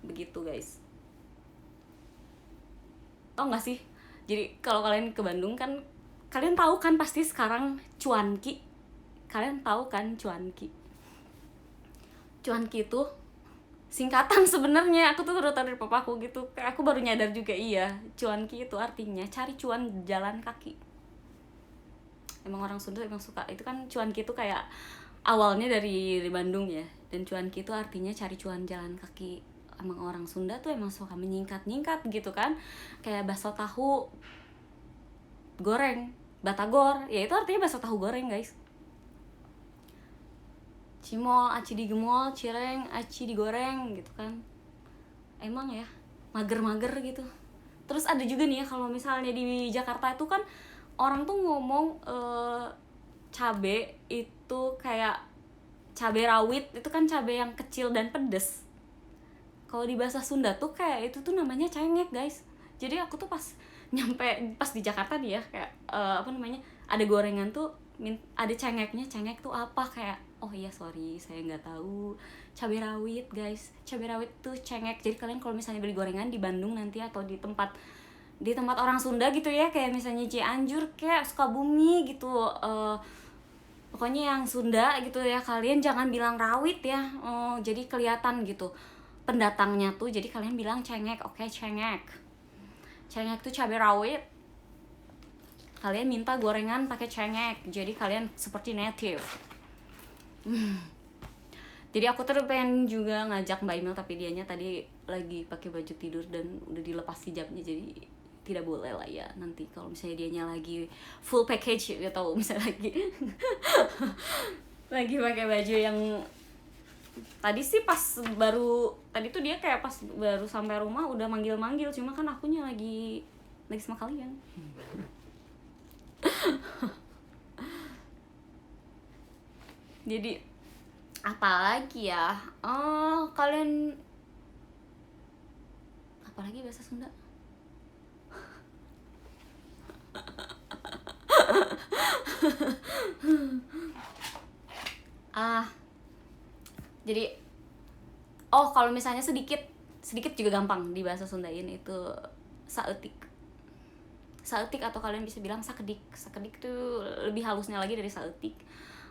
begitu guys. Tau gak sih, jadi kalau kalian ke Bandung kan, kalian tahu kan pasti sekarang cuanki. Kalian tahu kan cuanki itu singkatan sebenarnya. Aku tuh udah tahu dari papaku gitu, kayak aku baru nyadar juga, iya, cuanki itu artinya cari cuan jalan kaki. Emang orang Sunda emang suka itu kan, cuanki itu kayak awalnya dari Bandung ya, dan cuanki itu artinya cari cuan jalan kaki. Emang orang Sunda tuh emang suka menyingkat gitu kan, kayak bakso tahu goreng, batagor, ya itu artinya bakso tahu goreng guys. Cimol, aci digemol, cireng, aci digoreng gitu kan. Emang ya, mager gitu. Terus ada juga nih ya, kalau misalnya di Jakarta itu kan orang tuh ngomong cabe itu kayak cabe rawit, itu kan cabe yang kecil dan pedes. Kalau di bahasa Sunda tuh kayak itu tuh namanya cengek guys. Jadi aku tuh pas di Jakarta nih ya, kayak ada gorengan tuh ada cengeknya. Cengek tuh apa, kayak oh iya sorry saya nggak tahu, cabai rawit guys. Cabai rawit tuh cengek. Jadi kalian kalau misalnya beli gorengan di Bandung nanti, atau di tempat orang Sunda gitu ya, kayak misalnya Cianjur, kayak Sukabumi gitu, pokoknya yang Sunda gitu ya, kalian jangan bilang rawit ya, jadi kelihatan gitu pendatangnya tuh. Jadi kalian bilang cengek. Oke, cengek tuh cabai rawit. Kalian minta gorengan pakai cengek, jadi kalian seperti native. Jadi aku tuh pengen juga ngajak Mbak Imel, tapi dianya tadi lagi pakai baju tidur dan udah dilepas hijabnya, jadi tidak boleh lah ya. Nanti kalau misalnya dianya lagi full package atau misalnya lagi pakai baju yang tadi sih tadi tuh dia kayak pas baru sampai rumah udah manggil-manggil, cuma kan akunya lagi sama kalian. Jadi apalagi ya, kalian apalagi bahasa Sunda? Jadi kalau misalnya sedikit juga gampang di bahasa Sundain itu saeutik atau kalian bisa bilang sakedik tuh lebih halusnya lagi dari saeutik,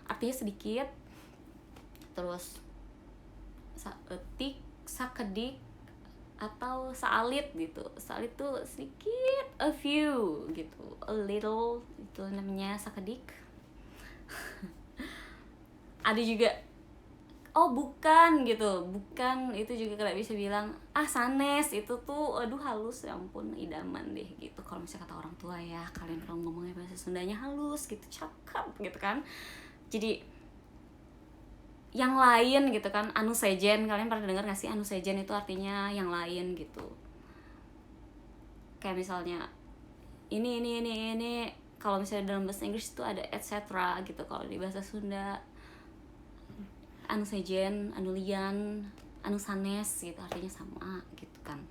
artinya sedikit. Terus saeutik, sakedik atau salit gitu. Salit tuh sedikit, a few gitu, a little, itu namanya sakedik. Ada juga oh bukan gitu, bukan, itu juga kalian bisa bilang sanes, itu tuh aduh halus, ya ampun idaman deh gitu kalau misalnya kata orang tua ya. Kalian kalau ngomongnya bahasa Sundanya halus gitu, cakep gitu kan. Jadi yang lain gitu kan, anu sejen, kalian pernah dengar gak sih anu sejen itu artinya yang lain gitu. Kayak misalnya ini kalau misalnya dalam bahasa Inggris itu ada etc gitu. Kalau di bahasa Sunda anu sejen, anu lian, anu sanes gitu, artinya sama gitu kan.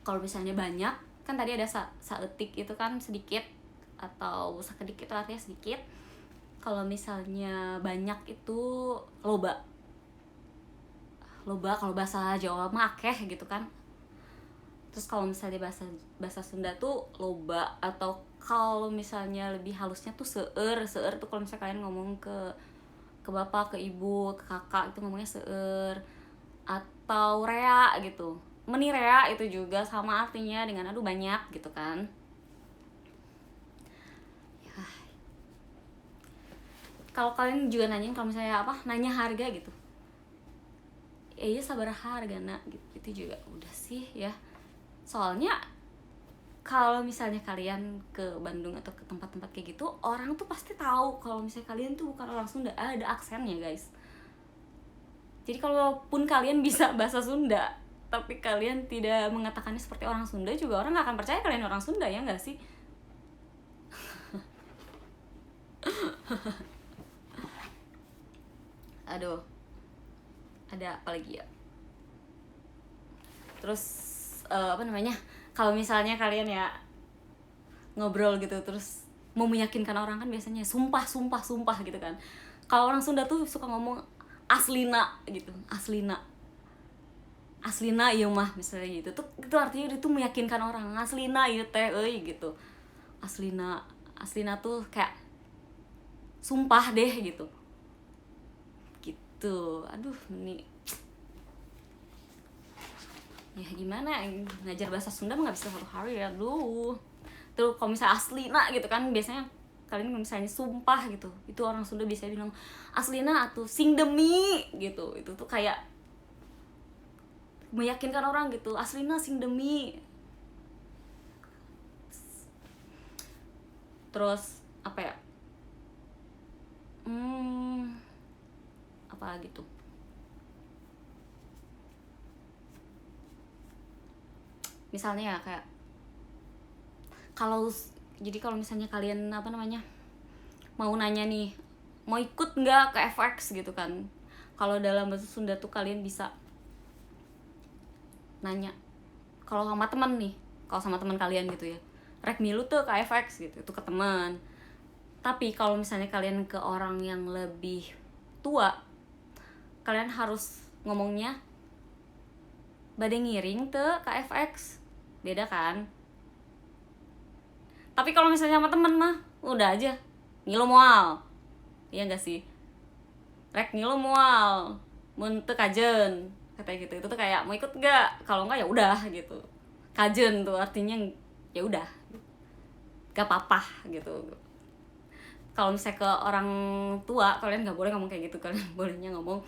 Kalau misalnya banyak kan tadi ada saeutik itu kan sedikit, atau sakedik itu artinya sedikit. Kalau misalnya banyak itu loba kalau bahasa Jawa mah akeh gitu kan. Terus kalau misalnya bahasa Sunda tuh loba, atau kalau misalnya lebih halusnya tuh seueur tuh kalau misalnya kalian ngomong ke bapak, ke ibu, ke kakak itu ngomongnya seueur. Atau rea gitu, meni rea itu juga sama artinya dengan aduh banyak gitu kan ya. Kalau kalian juga nanyain, kalau misalnya nanya harga gitu, iya sabaraha hargana gitu, itu juga udah sih ya. Soalnya kalau misalnya kalian ke Bandung atau ke tempat-tempat kayak gitu, orang tuh pasti tahu kalau misalnya kalian tuh bukan orang Sunda, ada aksennya guys. Jadi kalaupun kalian bisa bahasa Sunda tapi kalian tidak mengatakannya seperti orang Sunda, juga orang gak akan percaya kalian orang Sunda, ya gak sih? Aduh, ada apa lagi ya? Terus kalau misalnya kalian ya ngobrol gitu terus mau meyakinkan orang kan biasanya sumpah gitu kan. Kalau orang Sunda tuh suka ngomong aslina gitu, aslina ieu mah misalnya gitu tuh, itu artinya itu meyakinkan orang, aslina ieu teh euy gitu. Aslina tuh kayak sumpah deh gitu. Aduh ini ya gimana, ngajar bahasa Sunda mah nggak bisa satu hari ya dulu. Terus kalau misalnya aslina gitu kan, biasanya kalian misalnya sumpah gitu, itu orang Sunda bisa bilang aslina atau sing demi gitu. Itu tuh kayak meyakinkan orang gitu, aslina sing demi. Terus apa ya, apa gitu, misalnya kayak kalau misalnya kalian mau nanya nih, mau ikut nggak ke FX gitu kan. Kalau dalam bahasa Sunda tuh kalian bisa nanya, kalau sama teman nih, kalau sama teman kalian gitu ya, rek milu tuh ke FX gitu, itu ke teman. Tapi kalau misalnya kalian ke orang yang lebih tua, kalian harus ngomongnya bade ngiring tuh ke FX, beda kan. Tapi kalau misalnya sama temen mah udah aja ngilu moal, iya gak sih, rek ngilu moal mun teu kajen katanya gitu. Itu tuh kayak mau ikut gak, kalau enggak ya udah gitu. Kajen tuh artinya ya udah gak apa-apa gitu. Kalau misalnya ke orang tua kalian nggak boleh ngomong kayak gitu, kalian bolehnya ngomong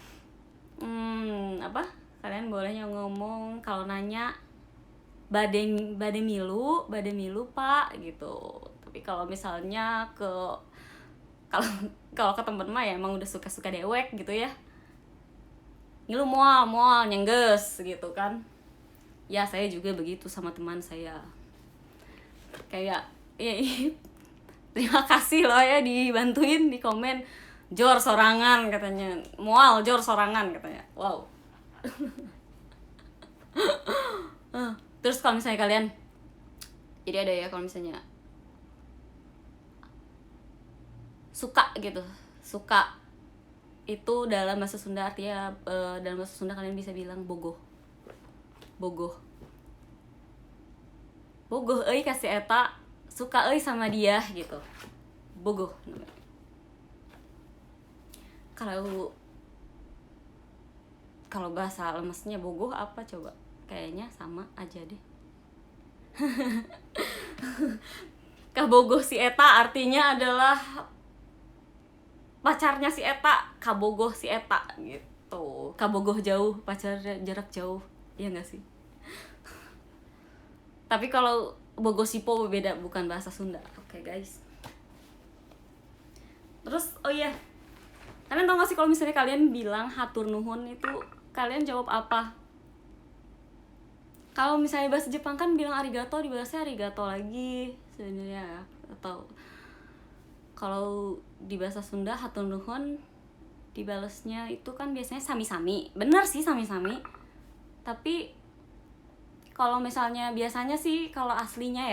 kalian bolehnya ngomong kalau nanya bade milu pak gitu. Tapi kalau misalnya kalau ke temen mah ya emang udah suka dewek gitu ya, ngilu moal nyengges gitu kan ya. Saya juga begitu sama teman saya, kayak ya, terima kasih loh ya dibantuin di komen, jor sorangan katanya, moal jor sorangan katanya, wow. Terus kalau misalnya kalian, jadi ada ya, kalau misalnya suka gitu, suka itu dalam bahasa Sunda artinya dalam bahasa Sunda kalian bisa bilang bogoh euy kasih eta, suka euy sama dia gitu, bogoh. Kalau bahasa lemesnya bogoh apa coba? kayaknya sama aja deh. Kabogoh si Eta artinya adalah pacarnya si Eta, Kabogoh si Eta gitu. Kabogoh jauh, pacar jarak jauh, iya nggak sih? Tapi kalau Bogosipo beda, bukan bahasa Sunda. Oke, guys. Terus oh iya, kalian tau gak sih kalau misalnya kalian bilang hatur nuhun itu kalian jawab apa? Kalau misalnya bahasa Jepang kan bilang arigato, dibalasnya arigato lagi sebenarnya. Atau kalau di bahasa Sunda hatur nuhun dibalasnya itu kan biasanya sami-sami. Bener sih sami-sami. Tapi kalau misalnya biasanya sih kalau aslinya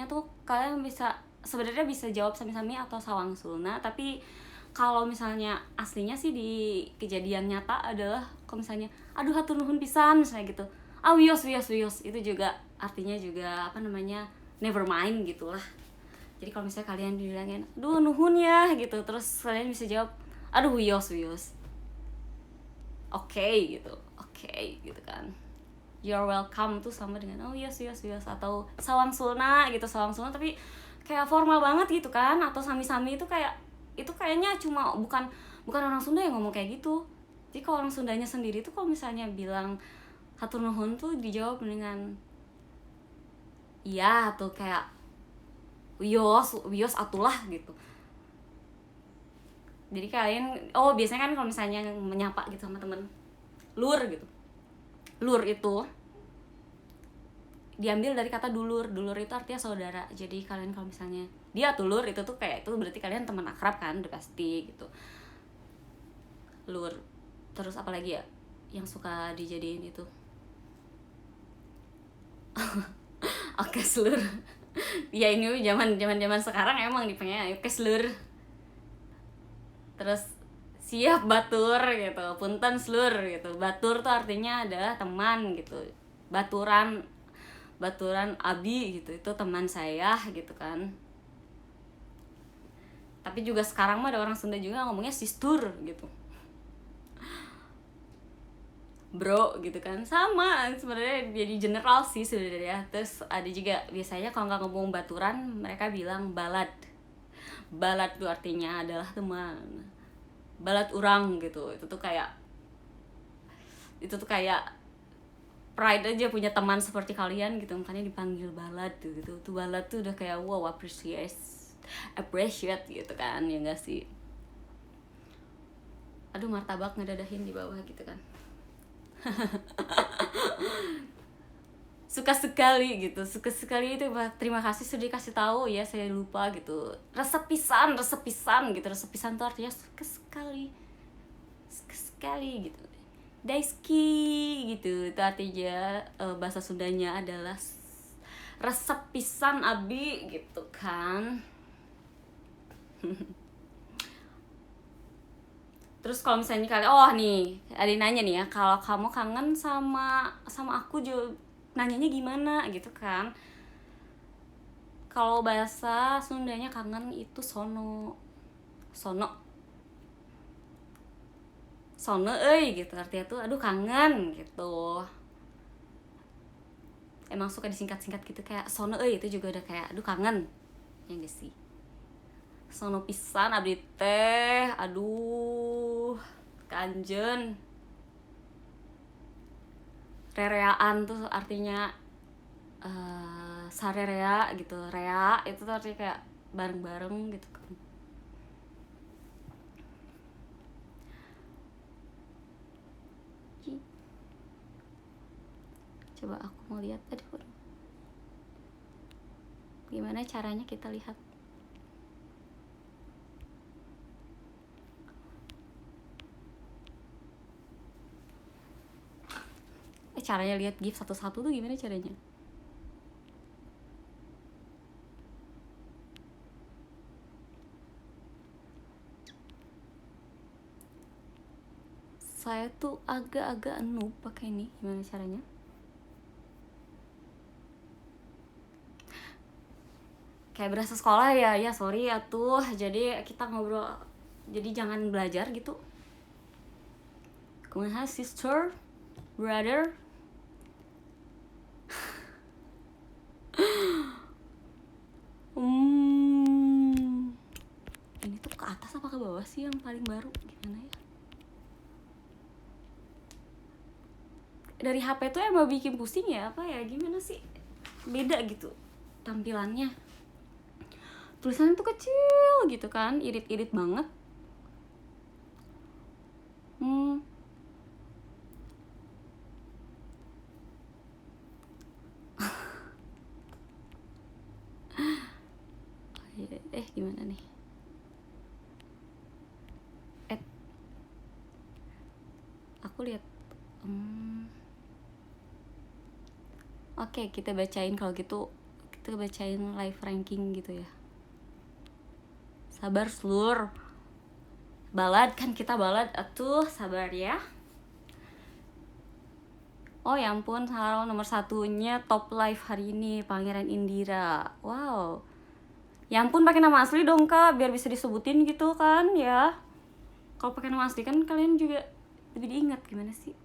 tuh kalian bisa sebenarnya bisa jawab sami-sami atau sawangsulna, tapi kalau misalnya aslinya sih di kejadian nyata adalah kalau misalnya aduh hatur nuhun pisan misalnya gitu. Wios itu juga artinya juga apa namanya never mind gitulah. Jadi kalau misalnya kalian dibilangin aduh nuhun ya gitu, terus kalian bisa jawab aduh wios oke gitu kan. You're welcome tuh sama dengan yes atau sawangsulna gitu, sawangsulna tapi kayak formal banget gitu kan, atau sami-sami itu kayaknya cuma bukan orang Sunda yang ngomong kayak gitu. Jadi kalau orang Sundanya sendiri tuh kalau misalnya bilang hatur nuhun tuh dijawab dengan iya atau kayak wios atulah gitu. Jadi kalian biasanya kan kalau misalnya menyapa gitu sama temen lur gitu, lur itu diambil dari kata dulur itu artinya saudara. Jadi kalian kalau misalnya dia tuh lur itu tuh kayak itu berarti kalian teman akrab kan udah pasti gitu, lur. Terus apalagi ya yang suka dijadiin itu oke slur. Ya ini zaman sekarang emang dipanggilnya oke slur. Terus siap batur gitu, punten slur gitu. Batur tuh artinya adalah teman gitu. Baturan abi gitu, itu teman saya gitu kan. Tapi juga sekarang mah ada orang Sunda juga ngomongnya sistur gitu, bro gitu kan, sama sebenarnya jadi general sih sebenarnya. Terus ada juga biasanya kalau nggak ngomong baturan mereka bilang balad tuh artinya adalah teman, balad urang gitu. Itu tuh kayak pride aja punya teman seperti kalian gitu, makanya dipanggil balad gitu. Tuh balad tuh udah kayak wow, appreciate gitu kan, ya nggak sih? Aduh martabak ngedadahin di bawah gitu kan. suka sekali itu terima kasih sudah dikasih tahu ya, saya lupa gitu. Resep pisan gitu. Resep pisan tuh artinya suka sekali gitu. Daisuki gitu, itu artinya bahasa Sundanya adalah resep pisan abi gitu kan. Terus kalau misalnya kalian nih ada yang nanya nih ya, kalau kamu kangen sama aku juga nanyanya gimana gitu kan. Kalau bahasa Sundanya kangen itu sono gitu, artinya tuh aduh kangen gitu. Emang suka disingkat-singkat gitu kayak sono itu juga udah kayak aduh kangen ya gak sih. Sono pisan abdi teh aduh kanjen. Rereaan tuh artinya sarerea gitu. Rea itu tuh artinya kayak bareng-bareng gitu kan. Coba aku mau lihat, aduh gimana caranya kita lihat. Caranya lihat GIF satu-satu tuh gimana caranya? Saya tuh agak-agak noob pakai ini, gimana caranya? Kayak berasa sekolah ya sorry atuh. Jadi kita ngobrol, jadi jangan belajar gitu. Kumaha sister, brother? paling baru gimana ya, dari HP tuh emang bikin pusing ya, apa ya, gimana sih, beda gitu tampilannya, tulisannya tuh kecil gitu kan, irit-irit banget. Gimana nih, aku lihat. Oke, kita bacain kalau gitu, kita bacain live ranking gitu ya. Sabar seluruh balad kan, kita balad atuh, sabar ya. Oh ya ampun, Halo nomor satunya top live hari ini Pangeran Indira. Wow. Ya ampun, pakai nama asli dong Kak, biar bisa disebutin gitu kan ya. Kalau pakai nama asli kan kalian juga lebih diingat, gimana sih?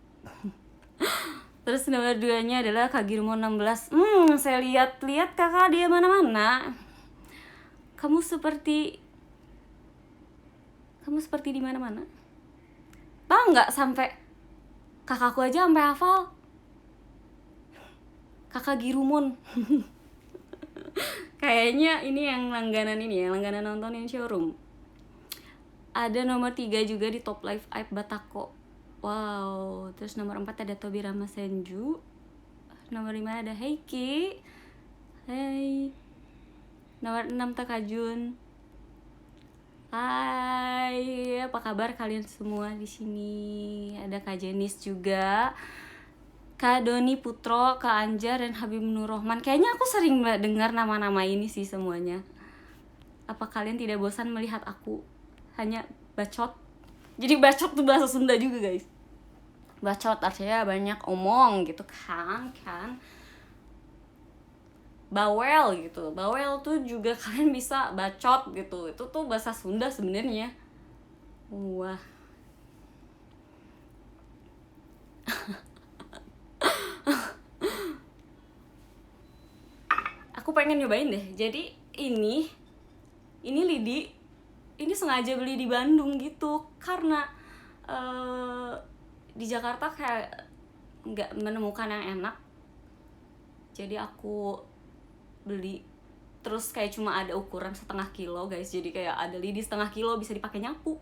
Terus nomor 2-nya adalah Kak Girmo 16. Saya lihat-lihat kakak dia mana-mana. Kamu seperti di mana-mana. Tahu nggak, sampai kakakku aja sampai hafal. Kakak Girumon. Kayaknya ini yang langganan nontonin showroom. Ada nomor 3 juga di top live Aib Batako. Wow, terus nomor 4 ada Tobi Rama Senju. Nomor 5 ada Heiki. Hai. Nomor 6 Takajun. Hai, apa kabar kalian semua di sini? Ada Kak Jenis juga. Kak Doni Putro, Kak Anjar, dan Habib Nur Rohman. Kayaknya aku sering dengar nama-nama ini sih semuanya. Apa kalian tidak bosan melihat aku hanya bacot? Jadi bacot tuh bahasa Sunda juga guys. Bacot artinya banyak omong gitu kan. Bawel gitu. Bawel tuh juga kalian bisa bacot gitu. Itu tuh bahasa Sunda sebenarnya. Wah. Aku pengen nyobain deh. Jadi ini lidi ini sengaja beli di Bandung gitu karena di Jakarta kayak nggak menemukan yang enak, jadi aku beli. Terus kayak cuma ada ukuran 1/2 kilo guys, jadi kayak ada lidi 1/2 kilo bisa dipakai nyapu.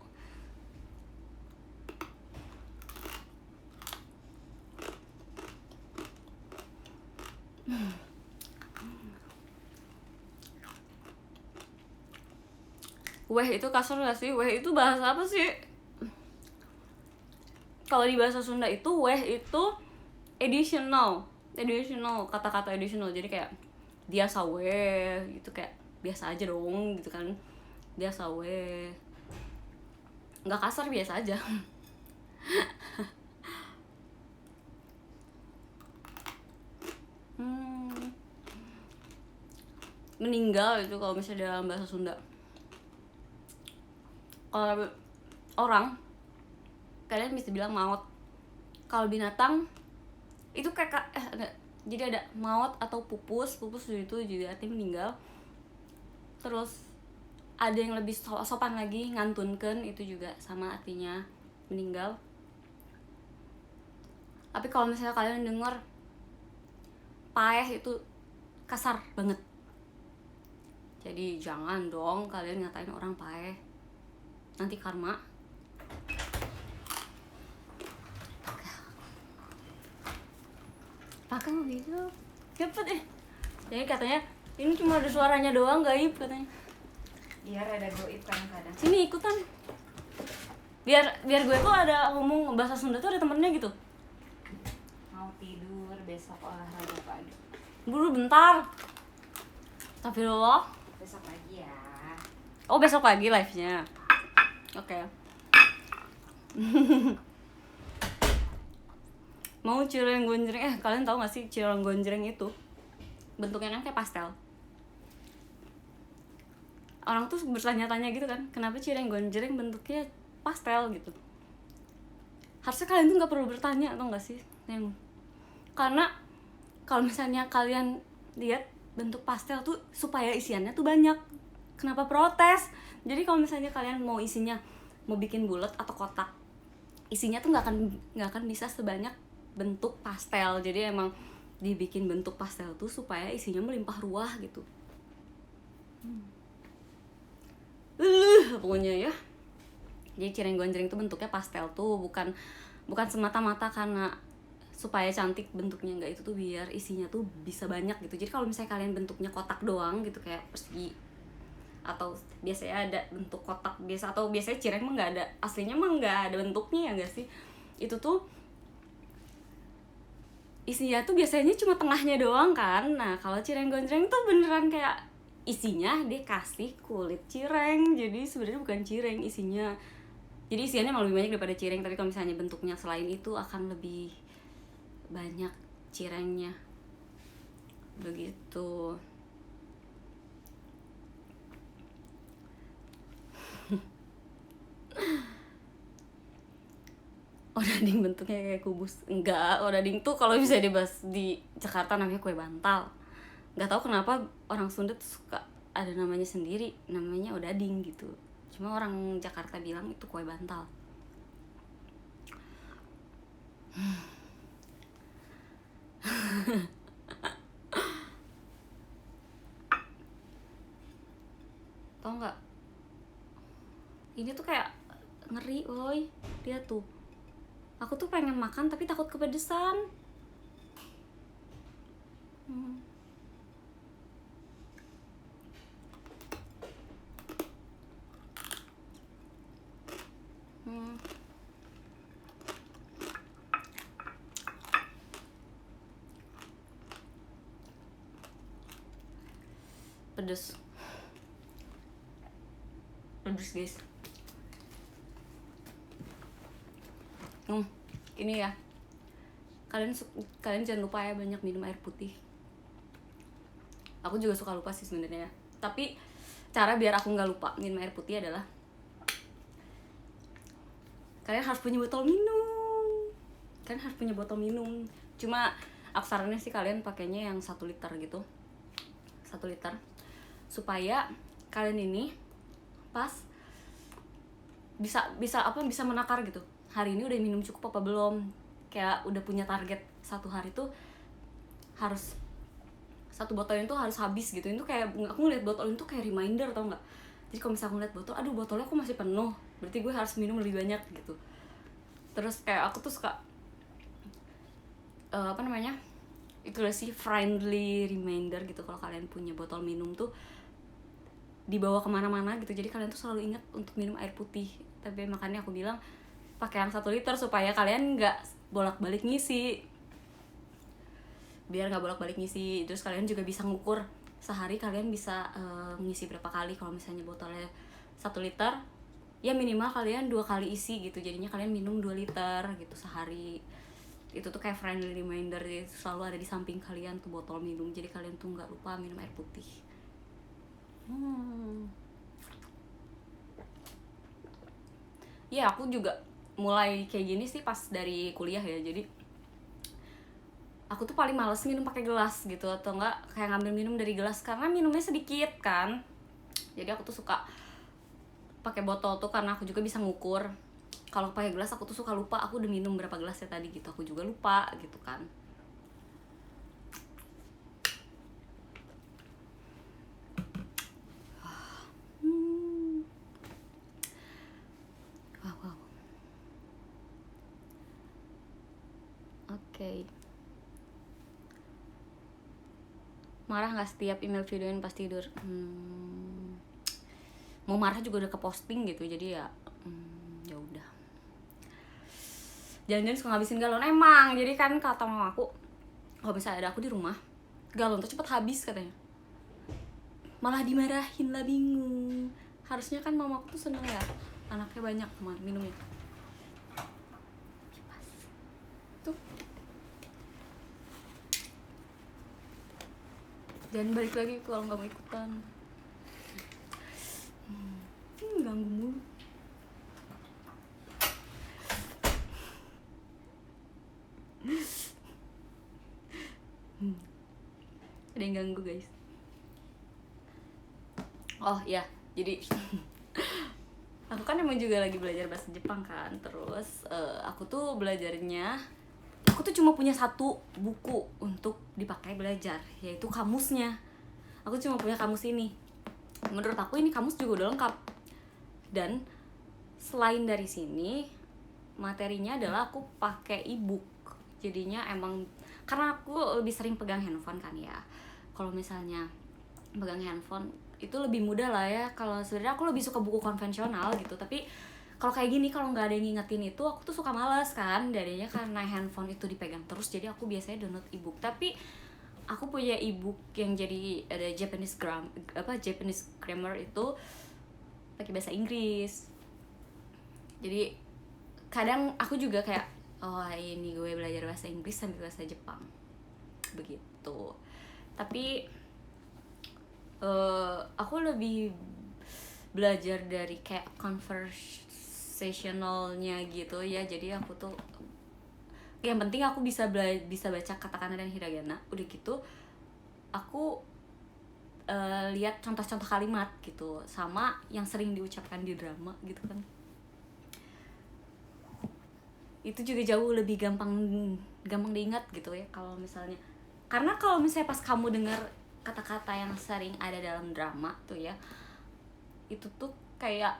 Weh itu kasar gak sih? Weh itu bahasa apa sih? Kalau di bahasa Sunda itu weh itu additional, kata-kata additional. Jadi kayak biasa weh gitu, kayak biasa aja dong gitu kan. Biasa weh. Nggak kasar, biasa aja. Meninggal itu kalau misalnya dalam bahasa Sunda. Kalau orang, kalian bisa bilang maut. Kalau binatang itu kayak jadi ada maut atau pupus itu juga artinya meninggal. Terus ada yang lebih sopan lagi, ngantunkeun, itu juga sama artinya meninggal. Tapi kalau misalnya kalian dengar paeh itu kasar banget, jadi jangan dong kalian ngatain orang paeh, nanti karma. Pakai gitu cepet jadi katanya ini cuma ada suaranya doang, gaib katanya. Iya, rada goib kadang-kadang. Sini ikutan, biar gue tuh ada ngomong bahasa Sunda tuh ada temennya gitu. Mau tidur, besok olahraga pagi. Buru bentar, tapi lo Besok lagi ya. oh besok pagi live-nya. Oke. Mau cireng gonjreng, kalian tahu gak sih cireng gonjreng itu bentuknya kan kayak pastel. Orang tuh bertanya-tanya gitu kan, kenapa cireng gonjreng bentuknya pastel gitu. Harusnya kalian tuh nggak perlu bertanya, atau nggak sih? Karena kalau misalnya kalian lihat bentuk pastel tuh supaya isiannya tuh banyak. Kenapa protes? Jadi kalau misalnya kalian mau isinya mau bikin bulat atau kotak, isinya tuh nggak akan bisa sebanyak bentuk pastel. Jadi emang dibikin bentuk pastel tuh supaya isinya melimpah ruah gitu. Pokoknya ya. Jadi cireng gonjreng tuh bentuknya pastel tuh bukan semata-mata karena supaya cantik bentuknya, enggak, itu tuh biar isinya tuh bisa banyak gitu. Jadi kalau misalnya kalian bentuknya kotak doang gitu kayak persegi, atau biasanya ada bentuk kotak biasa, atau biasanya cireng mah nggak ada, aslinya mah nggak ada bentuknya ya nggak sih, itu tuh isinya tuh biasanya cuma tengahnya doang kan. Nah kalau cireng gonjreng tuh beneran kayak isinya dia kasih kulit cireng, jadi sebenarnya bukan cireng isinya, jadi isiannya malah lebih banyak daripada cireng. Tapi kalau misalnya bentuknya selain itu akan lebih banyak cirengnya begitu. Odading bentuknya kayak kubus, enggak, odading tuh kalau bisa dibahas di Jakarta namanya kue bantal. Nggak tahu kenapa orang Sunda tuh suka ada namanya sendiri, namanya odading gitu. Cuma orang Jakarta bilang itu kue bantal. Tau nggak? Ini tuh kayak ngeri, woi. Dia tuh. Aku tuh pengen makan tapi takut kepedesan. Pedes guys. Ini ya, kalian jangan lupa ya banyak minum air putih. Aku juga suka lupa sih sebenarnya, tapi cara biar aku nggak lupa minum air putih adalah kalian harus punya botol minum. Cuma aku saranin sih kalian pakainya yang 1 liter gitu, 1 liter, supaya kalian ini pas bisa menakar gitu, hari ini udah minum cukup apa belum, kayak udah punya target 1 hari tuh harus 1 botol itu harus habis gitu. Itu kayak aku ngeliat botol itu kayak reminder, tau nggak? Jadi kalau misalnya aku ngeliat botol, aduh botolnya aku masih penuh, berarti gue harus minum lebih banyak gitu. Terus kayak aku tuh suka itu lah sih, friendly reminder gitu kalau kalian punya botol minum tuh dibawa kemana-mana gitu. Jadi kalian tuh selalu ingat untuk minum air putih. Tapi makanya aku bilang pakai yang 1 liter supaya kalian nggak bolak-balik ngisi, terus kalian juga bisa ngukur sehari kalian bisa ngisi berapa kali. Kalau misalnya botolnya 1 liter, ya minimal kalian 2 kali isi gitu, jadinya kalian minum 2 liter gitu sehari. Itu tuh kayak friendly reminder, jadi selalu ada di samping kalian tuh botol minum, jadi kalian tuh nggak lupa minum air putih. Ya aku juga mulai kayak gini sih pas dari kuliah ya. Jadi aku tuh paling males minum pakai gelas gitu, atau enggak kayak ngambil minum dari gelas karena minumnya sedikit kan. Jadi aku tuh suka pakai botol tuh karena aku juga bisa ngukur. Kalau pakai gelas aku tuh suka lupa aku udah minum berapa gelas ya tadi gitu, aku juga lupa gitu kan. Wow. Oke. Marah nggak setiap email videoin pas tidur? Mau marah juga udah ke posting gitu, jadi ya udah. Jangan-jangan suka ngabisin galon emang. Jadi kan kata mama aku, kalau misalnya ada aku di rumah, galon tuh cepet habis katanya. Malah dimarahin lah, bingung. Harusnya kan mama aku tuh seneng ya anaknya banyak minumnya. Tuh. Jangan balik lagi kalau nggak mau ikutan. Ganggu mulu. Ada yang ganggu guys. Oh ya, jadi Aku kan emang juga lagi belajar bahasa Jepang kan. Terus aku tuh belajarnya, aku tuh cuma punya satu buku untuk dipakai belajar, yaitu kamusnya. Aku cuma punya kamus ini. Menurut aku ini kamus juga udah lengkap. Dan selain dari sini, materinya adalah aku pakai e-book. Jadinya emang karena aku lebih sering pegang handphone kan ya. Kalau misalnya pegang handphone itu lebih mudah lah ya. Kalau sebenarnya aku lebih suka buku konvensional gitu, tapi kalau kayak gini, kalau nggak ada yang ngingetin itu, aku tuh suka malas kan. Jadinya karena handphone itu dipegang terus, jadi aku biasanya download e-book. Tapi aku punya e-book yang jadi ada Japanese grammar itu pakai bahasa Inggris. Jadi kadang aku juga kayak, oh ini gue belajar bahasa Inggris sambil bahasa Jepang begitu. Tapi aku lebih belajar dari kayak conversationalnya gitu ya. Jadi aku tuh yang penting aku bisa baca katakana dan hiragana. Udah gitu aku lihat contoh-contoh kalimat gitu, sama yang sering diucapkan di drama gitu kan. Itu juga jauh lebih gampang diingat gitu ya kalau misalnya. Karena kalau misalnya pas kamu dengar kata-kata yang sering ada dalam drama tuh ya, itu tuh kayak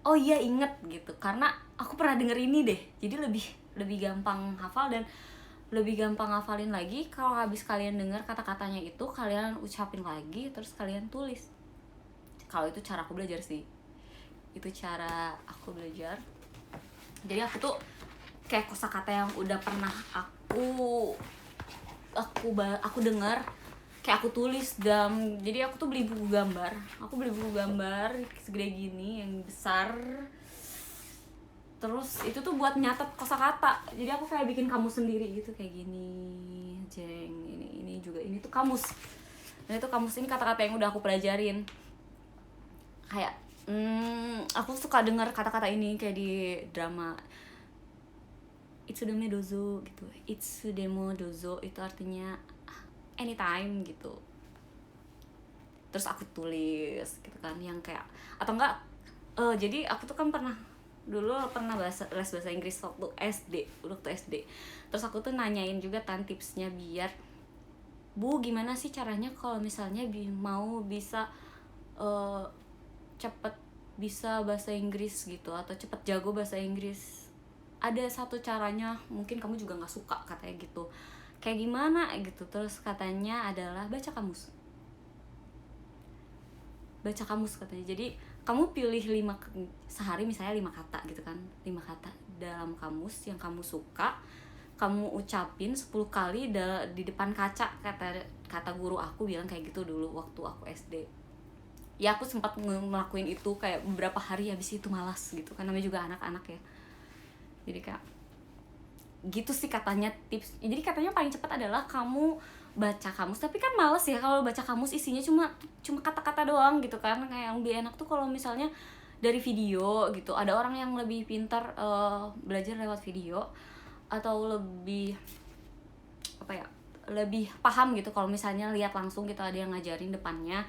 oh iya inget gitu, karena aku pernah denger ini deh. Jadi lebih gampang hafal dan lebih gampang hafalin lagi kalau habis kalian dengar kata-katanya itu, kalian ucapin lagi terus kalian tulis. Kalau itu cara aku belajar sih. Itu cara aku belajar. Jadi aku tuh kayak kosakata yang udah pernah aku dengar, kayak aku tulis jadi aku tuh beli buku gambar. Aku beli buku gambar segede gini yang besar. Terus itu tuh buat nyatet kosakata. Jadi aku kayak bikin kamus sendiri gitu, kayak gini. Jeng, ini juga, ini tuh kamus. Dan itu kamus ini kata-kata yang udah aku pelajarin. Kayak aku suka dengar kata-kata ini kayak di drama Itsudeme dozo gitu. Itsudemo dozo itu artinya anytime gitu. Terus aku tulis gitu kan, yang kayak atau enggak jadi aku tuh kan dulu pernah les bahasa Inggris waktu SD. Terus aku tuh nanyain juga kan tipsnya biar, Bu gimana sih caranya kalau misalnya mau bisa cepet bisa bahasa Inggris gitu, atau cepet jago bahasa Inggris. Ada satu caranya, mungkin kamu juga nggak suka katanya gitu. Kayak gimana gitu. Terus katanya adalah baca kamus katanya. Jadi kamu pilih sehari misalnya 5 kata gitu kan, 5 kata dalam kamus yang kamu suka, kamu ucapin 10 kali di depan kaca. Kata guru aku bilang kayak gitu dulu waktu aku SD. Ya aku sempat ngelakuin itu kayak beberapa hari, habis itu malas gitu kan, namanya juga anak-anak ya. Jadi kayak gitu sih katanya tips. Jadi katanya paling cepat adalah kamu baca kamus. Tapi kan males ya kalau baca kamus isinya cuma kata-kata doang gitu kan. Kayak yang lebih enak tuh kalau misalnya dari video gitu. Ada orang yang lebih pintar belajar lewat video, atau lebih lebih paham gitu kalau misalnya lihat langsung gitu, ada yang ngajarin depannya.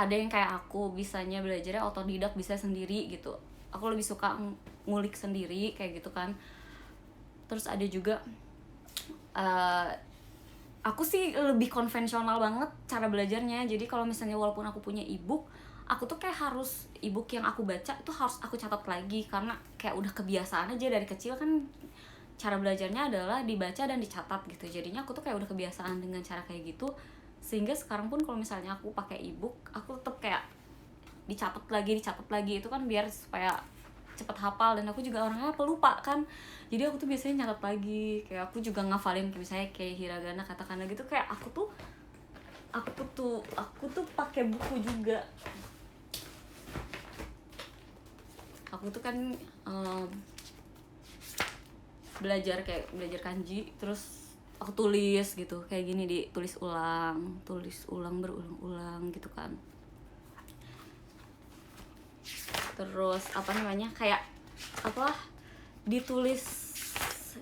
Ada yang kayak aku bisanya belajarnya otodidak, bisa sendiri gitu. Aku lebih suka ngulik sendiri kayak gitu kan. Terus ada juga aku sih lebih konvensional banget cara belajarnya. Jadi kalau misalnya walaupun aku punya e-book, aku tuh kayak harus e-book yang aku baca itu harus aku catat lagi, karena kayak udah kebiasaan aja dari kecil kan. Cara belajarnya adalah dibaca dan dicatat gitu. Jadinya aku tuh kayak udah kebiasaan dengan cara kayak gitu, sehingga sekarang pun kalau misalnya aku pakai e-book, aku tetap kayak dicatat lagi itu kan biar supaya cepet hafal. Dan aku juga orangnya pelupa kan, jadi aku tuh biasanya nyatet lagi. Kayak aku juga ngafalin kayak misalnya kayak hiragana, katakana gitu. Kayak aku tuh pakai buku juga. Aku tuh kan belajar kanji, terus aku tulis gitu kayak gini, ditulis ulang berulang-ulang gitu kan. Terus kayak ditulis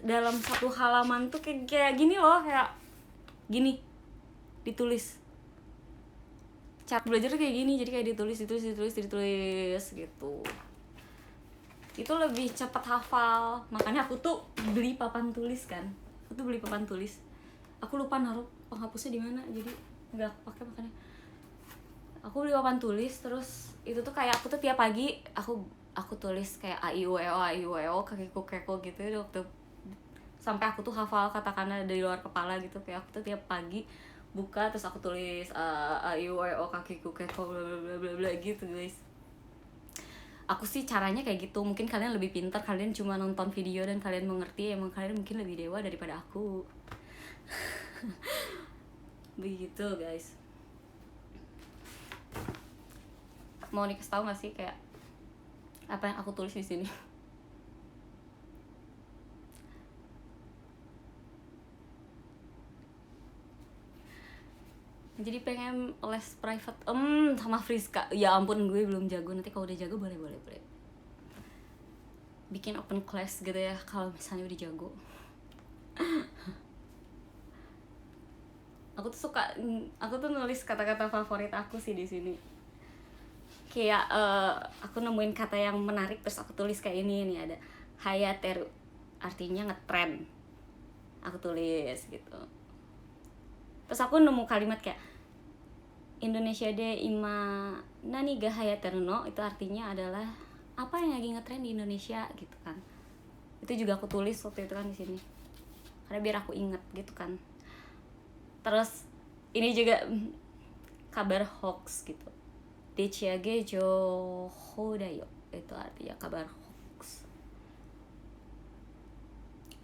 dalam satu halaman tuh kayak gini loh, kayak gini ditulis. Cara belajar tuh kayak gini, jadi kayak ditulis gitu. itu lebih cepat hafal. Makanya aku tuh beli papan tulis kan. Aku lupa naruh penghapusnya di mana, jadi nggak aku pakai. Makanya aku beli papan tulis, terus itu tuh kayak aku tuh tiap pagi aku tulis kayak a i u e o kakiku keko gitu waktu sampai aku tuh hafal katakanlah dari luar kepala gitu. Kayak aku tuh tiap pagi buka terus aku tulis a i u e o kakiku keko bla bla bla bla gitu guys. Aku sih caranya kayak gitu. Mungkin kalian lebih pintar, kalian cuma nonton video dan kalian mengerti, emang kalian mungkin lebih dewa daripada aku. Begitu guys. Mau dikasih tahu nggak sih kayak apa yang aku tulis di sini? Jadi pengen les private sama Friska. Ya ampun, gue belum jago. Nanti kalau udah jago boleh bikin open class gitu ya kalau misalnya udah jago. Aku tuh nulis kata-kata favorit aku sih di sini. Kayak aku nemuin kata yang menarik terus aku tulis kayak ini nih, ada hayateru, artinya ngetrend. Aku tulis gitu. Terus aku nemu kalimat kayak Indonesia de ima nani ga hayateru no, itu artinya adalah apa yang lagi ngetrend di Indonesia gitu kan. Itu juga aku tulis waktu itu kan di sini. Karena biar aku inget gitu kan. Terus ini juga kabar hoax gitu. Dechiage joho dayo, itu artinya kabar hoax.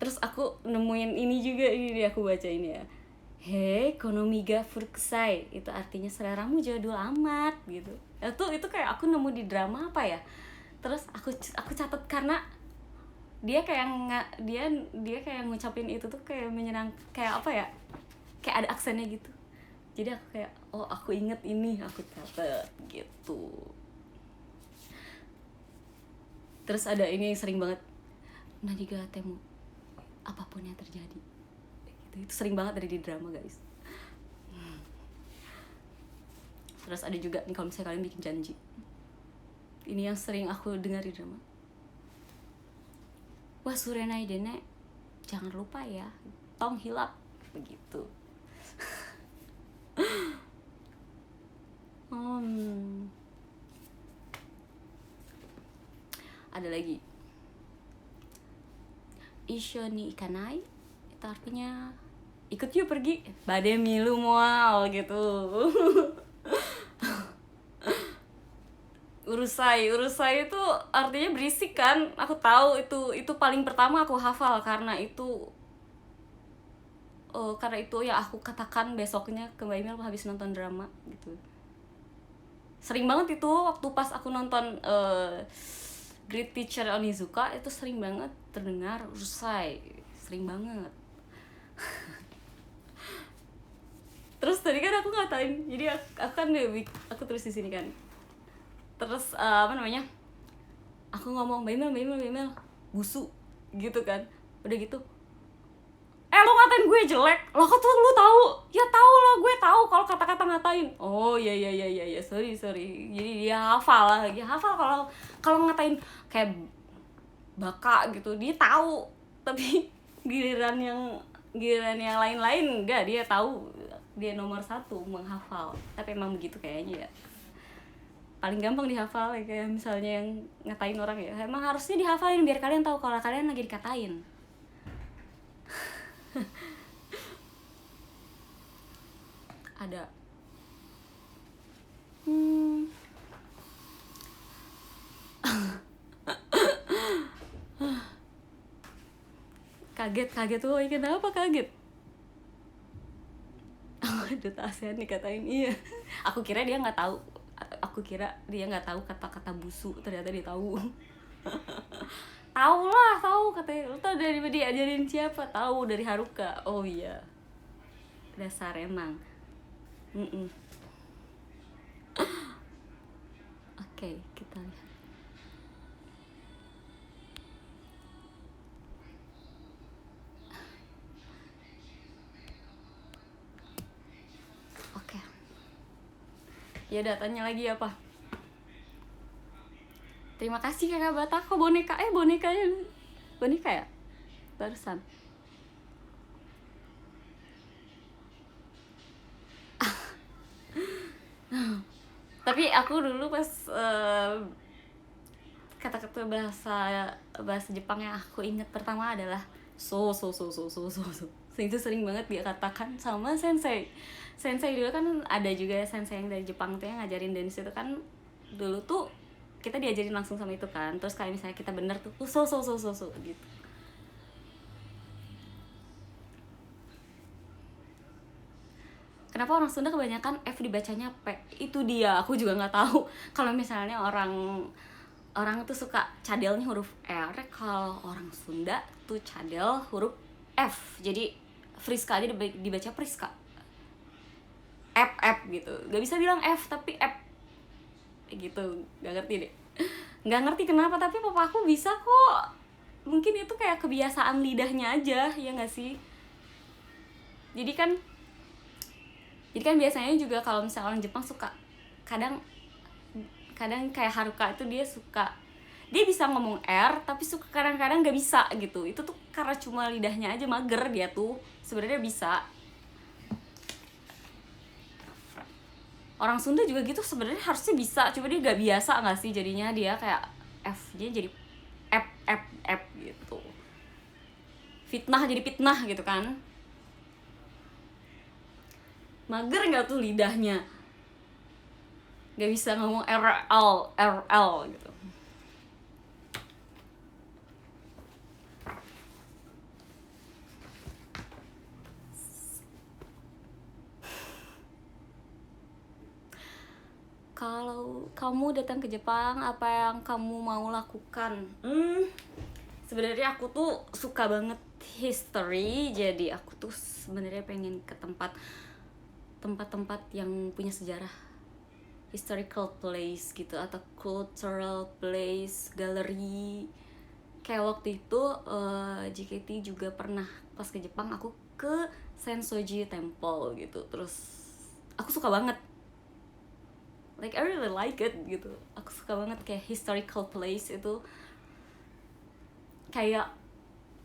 Terus aku nemuin ini juga, ini aku baca ini ya. Hei, ekonomi ga furukusai, itu artinya seleramu jadul amat gitu. Itu kayak aku nemu di drama apa ya. Terus aku catat karena dia kayak dia kayak ngucapin itu tuh kayak menyenang, kayak apa ya? Kayak ada aksennya gitu. Jadi aku kayak, oh aku inget ini, aku catat gitu. Terus ada ini yang sering banget, nadiga temu, apapun yang terjadi. Itu sering banget ada di drama guys. Terus ada juga nih kalau misalnya kalian bikin janji, ini yang sering aku dengar di drama, wah surenai dene, jangan lupa ya, tong hilap, begitu. Ada lagi, isho ni ikanai, itu artinya ikut yuk pergi, bade milu mual gitu. Urusai itu artinya berisik kan. Aku tahu itu paling pertama aku hafal karena itu ya aku katakan besoknya ke Mbak Imel habis nonton drama gitu. Sering banget itu waktu pas aku nonton Great Teacher Onizuka, itu sering banget terdengar urusai, sering banget. Terus tadi kan aku ngatain, jadi aku tulis di sini kan. Terus aku ngomong Mbak Imel busu gitu kan. Udah gitu, lo ngatain gue jelek, lo kok tuh lu tahu? Ya tahu lah, gue tahu kalau kata-kata ngatain. Oh iya sorry. Jadi dia hafal kalau ngatain kayak baka gitu, dia tahu. Tapi giliran yang lain-lain enggak, dia tahu, dia nomor 1 menghafal. Tapi emang begitu kayaknya ya. Paling gampang dihafal ya, kayak misalnya yang ngatain orang ya, emang harusnya dihafalin biar kalian tahu kalau kalian lagi dikatain. Ada kaget tuh, kenapa kaget? Duta ASEAN dikatain, iya. Aku kira dia nggak tahu kata-kata busu, ternyata dia tahu. Tahu katanya. Lu tahu dari dia ajarin siapa? Tahu dari Haruka. Oh iya, dasar emang. Oke, kita lihat. Ya udah, tanya lagi apa? Terima kasih kakak Batako. Boneka ya barusan. Tapi aku dulu pas kata-kata bahasa Jepang yang aku ingat pertama adalah so. Itu sering banget dia katakan sama sensei dulu kan. Ada juga sensei yang dari Jepang tuh yang ngajarin dance itu kan. Dulu tuh kita diajarin langsung sama itu kan, terus kayak misalnya kita bener tuh so gitu. Kenapa orang Sunda kebanyakan F dibacanya P? Itu dia, aku juga nggak tahu. Kalau misalnya orang tuh suka cadelnya huruf R, kalau orang Sunda tuh cadel huruf F. Jadi Friska aja dibaca Priska. F gitu. Gak bisa bilang F tapi F. Gitu, gak ngerti deh. Gak ngerti kenapa, tapi papa aku bisa kok. Mungkin itu kayak kebiasaan lidahnya aja, ya gak sih? Jadi kan biasanya juga kalau misalnya orang Jepang suka kadang kayak Haruka itu dia bisa ngomong R tapi suka kadang-kadang nggak bisa gitu. Itu tuh karena cuma lidahnya aja mager. Dia tuh sebenarnya bisa. Orang Sunda juga gitu sebenarnya harusnya bisa, cuma dia nggak biasa nggak sih, jadinya dia kayak F, dia jadi F gitu. Fitnah jadi pitnah gitu kan. Mager nggak tuh lidahnya, nggak bisa ngomong RL gitu. Kalau kamu datang ke Jepang, apa yang kamu mau lakukan? Sebenarnya aku tuh suka banget history, jadi aku tuh sebenarnya pengen ke tempat-tempat yang punya sejarah, historical place gitu, atau cultural place, galeri. Kayak waktu itu JKT juga pernah pas ke Jepang, aku ke Sensoji Temple gitu. Terus aku suka banget, like I really like it gitu. Aku suka banget kayak historical place itu, kayak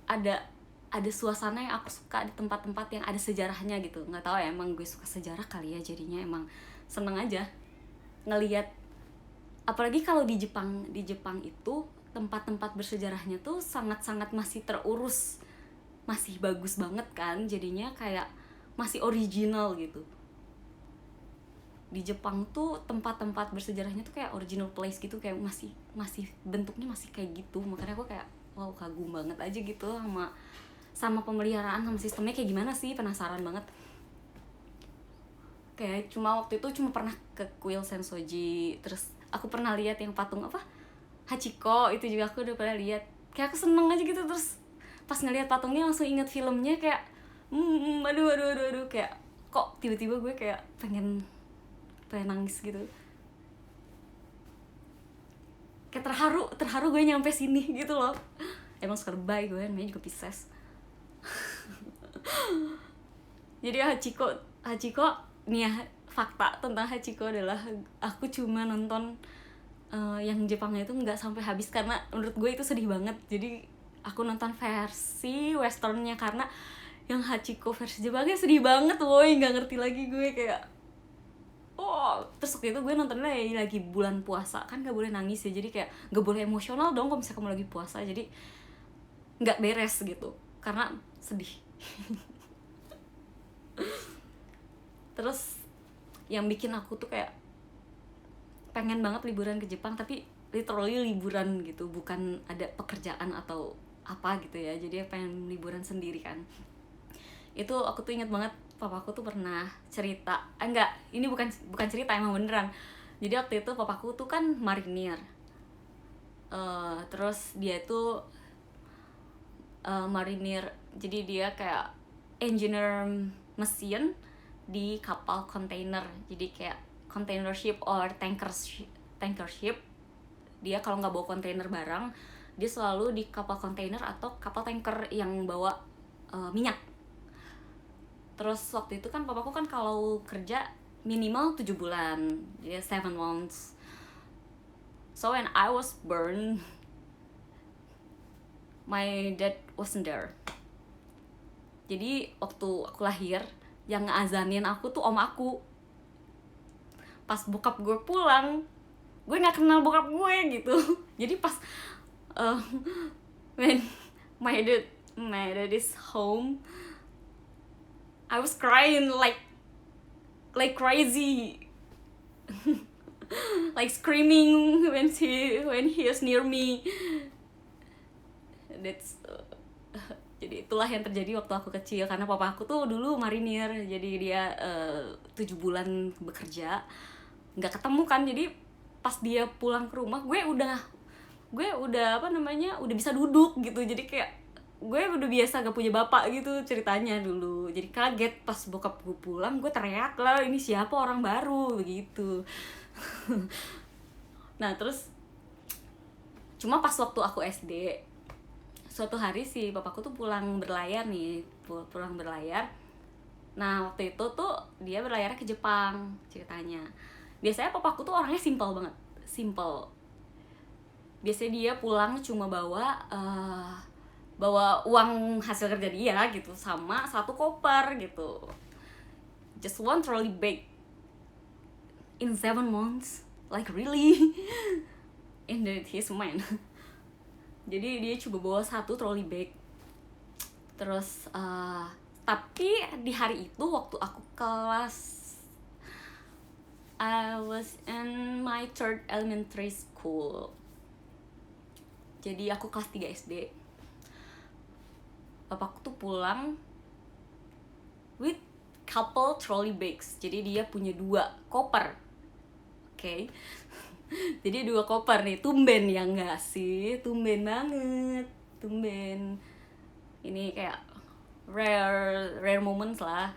ada suasana yang aku suka di tempat-tempat yang ada sejarahnya gitu. Nggak tahu ya, emang gue suka sejarah kali ya, jadinya emang seneng aja ngelihat. Apalagi kalau di Jepang itu tempat-tempat bersejarahnya tuh sangat-sangat masih terurus, masih bagus banget kan, jadinya kayak masih original gitu. Di Jepang tuh tempat-tempat bersejarahnya tuh kayak original place gitu, kayak masih bentuknya masih kayak gitu. Makanya aku kayak wow, kagum banget aja gitu sama pemeliharaan, sama sistemnya kayak gimana sih, penasaran banget. Kayak waktu itu cuma pernah ke kuil Sensoji, terus aku pernah lihat yang patung apa Hachiko, itu juga aku udah pernah lihat. Kayak aku seneng aja gitu, terus pas ngelihat patungnya langsung inget filmnya, kayak aduh, kayak kok tiba-tiba gue kayak pengen nangis gitu, kayak terharu gue nyampe sini gitu loh. Emang suka lebay gue, namanya juga Pisces. Jadi Hachiko nih ya, fakta tentang Hachiko adalah aku cuma nonton yang Jepangnya itu nggak sampai habis karena menurut gue itu sedih banget. Jadi aku nonton versi westernnya, karena yang Hachiko versi Jepangnya sedih banget, woi, nggak ngerti lagi gue kayak terus waktu itu gue nontonnya lagi bulan puasa kan, nggak boleh nangis ya, jadi kayak nggak boleh emosional dong kalau misalnya kamu lagi puasa, jadi nggak beres gitu karena sedih. Terus yang bikin aku tuh kayak pengen banget liburan ke Jepang, tapi literally liburan gitu, bukan ada pekerjaan atau apa gitu ya, jadi pengen liburan sendiri kan. Itu aku tuh inget banget, papaku tuh pernah cerita, ini bukan cerita, emang beneran. Jadi waktu itu papaku tuh kan marinir, terus dia tuh marinir, jadi dia kayak engineer mesin di kapal kontainer, jadi kayak container ship or tanker ship. Dia kalau nggak bawa kontainer barang, dia selalu di kapal kontainer atau kapal tanker yang bawa minyak. Terus waktu itu kan papaku kan kalau kerja minimal 7 bulan, dia 7 months. So when I was born, my dad wasn't there. Jadi waktu aku lahir, yang ngazanin aku tuh om aku. Pas bokap gue pulang, gue nggak kenal bokap gue gitu. Jadi pas when my dad is home, I was crying like crazy. Like screaming when he is near me. That's jadi itulah yang terjadi waktu aku kecil, karena papa aku tuh dulu marinir, jadi dia 7 bulan bekerja nggak ketemu kan. Jadi pas dia pulang ke rumah, gue udah udah bisa duduk gitu. Jadi kayak gue udah biasa gak punya bapak gitu ceritanya dulu. Jadi kaget pas bokap gue pulang, gue teriak lah, ini siapa orang baru begitu. Nah terus cuma pas waktu aku SD, suatu hari si papaku tuh pulang berlayar. Nah waktu itu tuh dia berlayar ke Jepang ceritanya. Biasanya papaku tuh orangnya simple banget. Biasanya dia pulang cuma bawa uang hasil kerja dia gitu, sama 1 koper gitu. Just 1 trolley bag in 7 months, like really. In his mind. Jadi dia coba bawa 1 trolley bag. Terus tapi di hari itu waktu aku I was in my 3rd elementary school. Jadi aku kelas 3 SD. Bapakku tuh pulang with couple trolley bags. Jadi dia punya 2 koper. Oke. Jadi 2 koper nih. Tumben ya enggak sih? Tumben banget. Tumben. Ini kayak rare moments lah.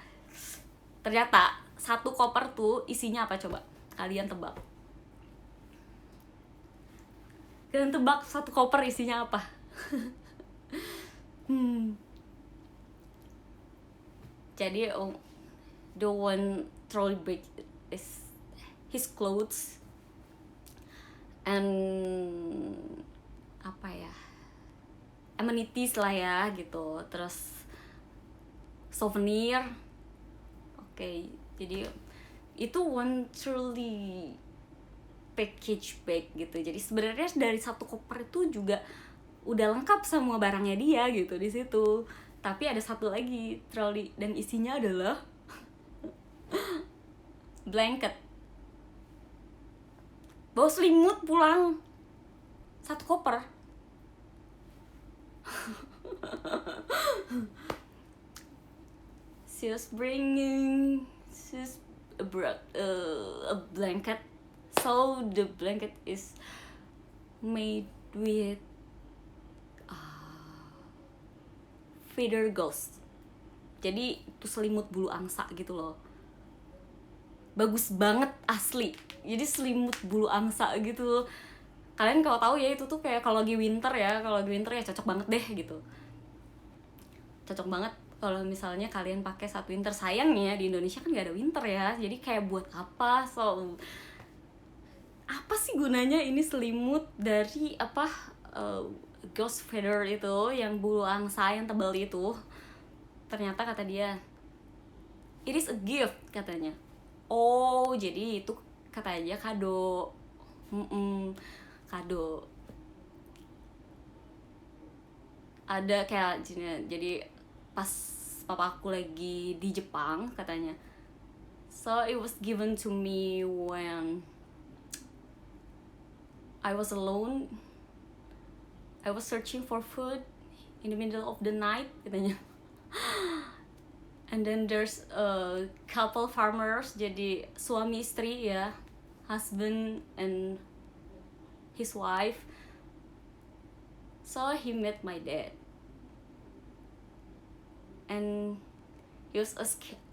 Ternyata 1 koper tuh isinya apa coba? Kalian tebak. Kalian tebak 1 koper isinya apa? Jadi the one trolley bag is his clothes and apa ya, amenities lah ya gitu, terus souvenir. Oke, jadi itu one truly package bag gitu. Jadi sebenarnya dari 1 koper itu juga udah lengkap semua barangnya dia gitu di situ. Tapi ada 1 lagi trolley dan isinya adalah blanket. Bawa selimut pulang 1 koper. She's bringing a blanket. So the blanket is made with feather ghost. Jadi itu selimut bulu angsa gitu loh. Bagus banget asli. Jadi selimut bulu angsa gitu. Kalian kalau tahu ya, itu tuh kayak kalau lagi winter ya cocok banget deh gitu. Cocok banget kalau misalnya kalian pakai saat winter. Sayangnya di Indonesia kan gak ada winter ya. Jadi kayak buat apa? So apa sih gunanya ini selimut dari ghost feather itu, yang bulu angsa yang tebal itu. Ternyata kata dia, it is a gift katanya. Oh jadi itu katanya kado. Kado. Ada kayak jadi pas papaku lagi di Jepang katanya, so it was given to me when I was alone. I was searching for food in the middle of the night katanya. And then there's a couple farmers, jadi suami istri ya, husband and his wife. So he met my dad, and he was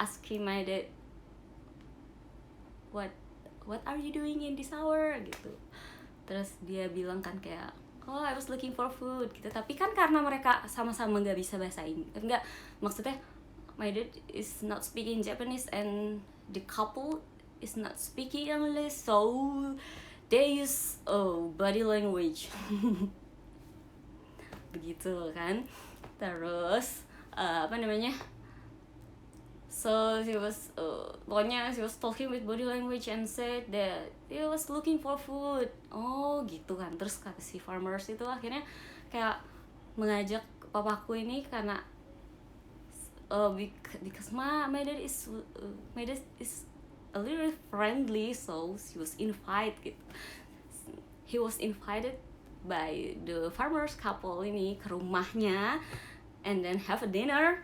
asking my dad, what are you doing in this hour gitu. Terus dia bilang kan kayak, oh I was looking for food gitu. Tapi kan karena mereka sama-sama nggak bisa bahasa Inggris, nggak, maksudnya my dad is not speaking Japanese and the couple is not speaking English, so they use body language. Begitu kan. Terus apa namanya, so pokoknya she was talking with body language and said that he was looking for food. Oh gitu kan. Terus kata si farmers itu akhirnya kayak mengajak papaku ini karena because my dad is a little friendly, so he was invited by the farmers couple ini ke rumahnya and then have a dinner.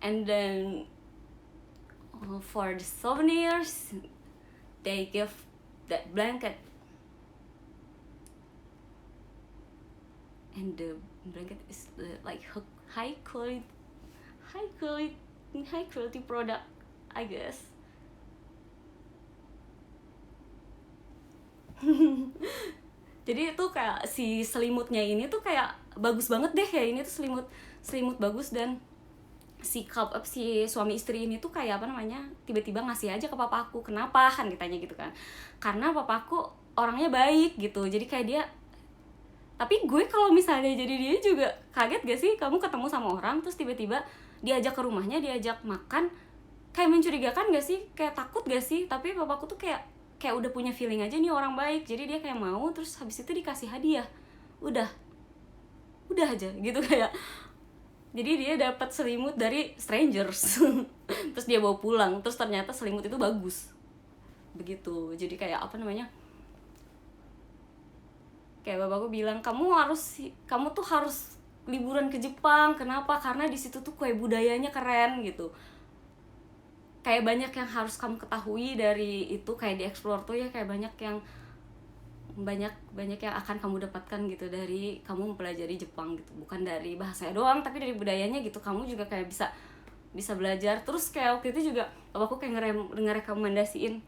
And then for the souvenirs they give that blanket, and the blanket is like high quality product, I guess. Jadi itu kayak si selimutnya ini tuh kayak bagus banget deh ya, ini tuh selimut bagus, dan si suami istri ini tuh kayak apa namanya, tiba-tiba ngasih aja ke papaku. Kenapa kan ditanya gitu kan, karena papaku orangnya baik gitu, jadi kayak dia. Tapi gue kalau misalnya jadi dia juga kaget gak sih, kamu ketemu sama orang terus tiba-tiba diajak ke rumahnya, diajak makan, kayak mencurigakan gak sih, kayak takut gak sih? Tapi papaku tuh kayak udah punya feeling aja nih orang baik, jadi dia kayak mau, terus habis itu dikasih hadiah, udah aja gitu kayak. Jadi dia dapat selimut dari strangers terus dia bawa pulang, terus ternyata selimut itu bagus begitu. Jadi kayak apa namanya, kayak bapakku bilang kamu tuh harus liburan ke Jepang. Kenapa? Karena di situ tuh kayak budayanya keren gitu, kayak banyak yang harus kamu ketahui dari itu, kayak dieksplor tuh ya, kayak banyak yang akan kamu dapatkan gitu dari kamu mempelajari Jepang gitu, bukan dari bahasanya doang tapi dari budayanya gitu, kamu juga kayak bisa belajar. Terus kayak waktu itu juga bapakku kayak ngerekomendasiin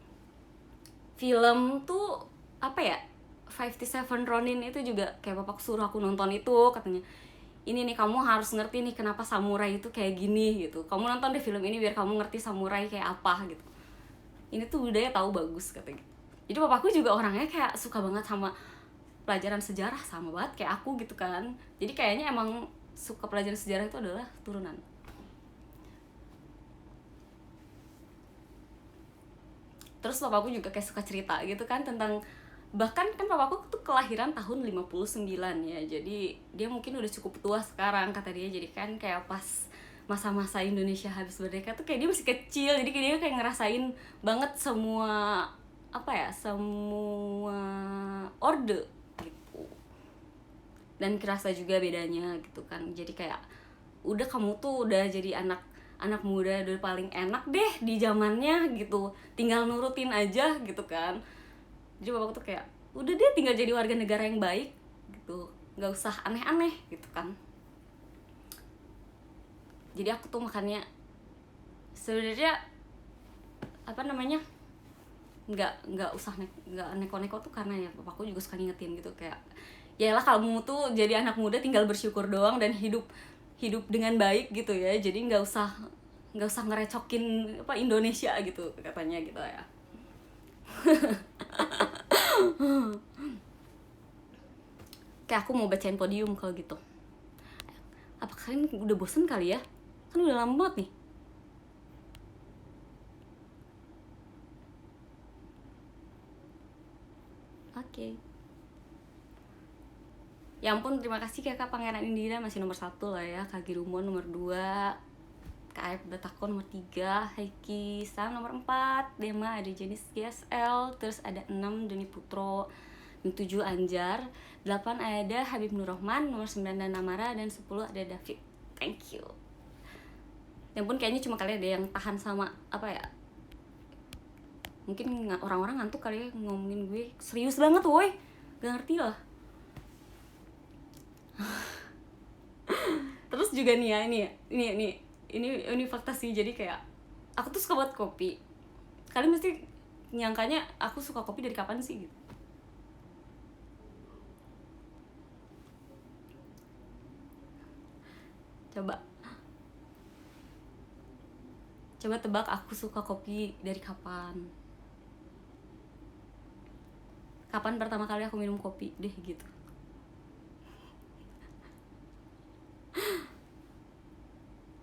film tuh apa ya, 57 Ronin itu juga, kayak bapak suruh aku nonton itu, katanya ini nih kamu harus ngerti nih kenapa samurai itu kayak gini gitu, kamu nonton deh film ini biar kamu ngerti samurai kayak apa gitu, ini tuh budaya tahu bagus kata gitu. Jadi papaku juga orangnya kayak suka banget sama pelajaran sejarah, sama banget kayak aku gitu kan. Jadi kayaknya emang suka pelajaran sejarah itu adalah turunan. Terus papaku juga kayak suka cerita gitu kan tentang, bahkan kan papaku tuh kelahiran tahun 59 ya, jadi dia mungkin udah cukup tua sekarang kata dia. Jadi kan kayak pas masa-masa Indonesia habis merdeka tuh kayak dia masih kecil, jadi kayak dia kayak ngerasain banget semua orde gitu, dan kerasa juga bedanya gitu kan. Jadi kayak udah, kamu tuh udah jadi anak muda udah paling enak deh di zamannya gitu, tinggal nurutin aja gitu kan. Jadi bapak tuh kayak udah deh tinggal jadi warga negara yang baik gitu, nggak usah aneh-aneh gitu kan. Jadi aku tuh makanya sebenarnya apa namanya, nggak usah nggak neko-neko tuh, karena ya papaku juga suka ngingetin gitu, kayak yalah kamu tuh jadi anak muda tinggal bersyukur doang dan hidup dengan baik gitu ya, jadi nggak usah ngerecokin apa Indonesia gitu katanya gitu ya. Kayak aku mau bacain podium kalau gitu. Apa kalian udah bosen kali ya, kan udah lama banget nih. Oke. Ya ampun, terima kasih Kakak Pangeran Indira masih nomor 1 lah ya, Kak Girumon nomor 2, Kak Aep Betako nomor 3, Heiki Sang nomor 4, Dema ada Jenis GSL, terus ada 6 Doni Putro, 7 Anjar, 8 ada Habib Nur Rahman, nomor 9 dan Namara, dan 10 ada David. Thank you. Ya ampun, kayaknya cuma kalian ada yang tahan sama apa ya, mungkin orang-orang ngantuk kali ya ngomongin gue serius banget woi, gak ngerti lah. Terus juga nih ya, ini fakta sih. Jadi kayak aku tuh suka buat kopi. Kalian mesti nyangkanya aku suka kopi dari kapan sih gitu. Coba tebak aku suka kopi dari kapan. kapan pertama kali aku minum kopi deh gitu.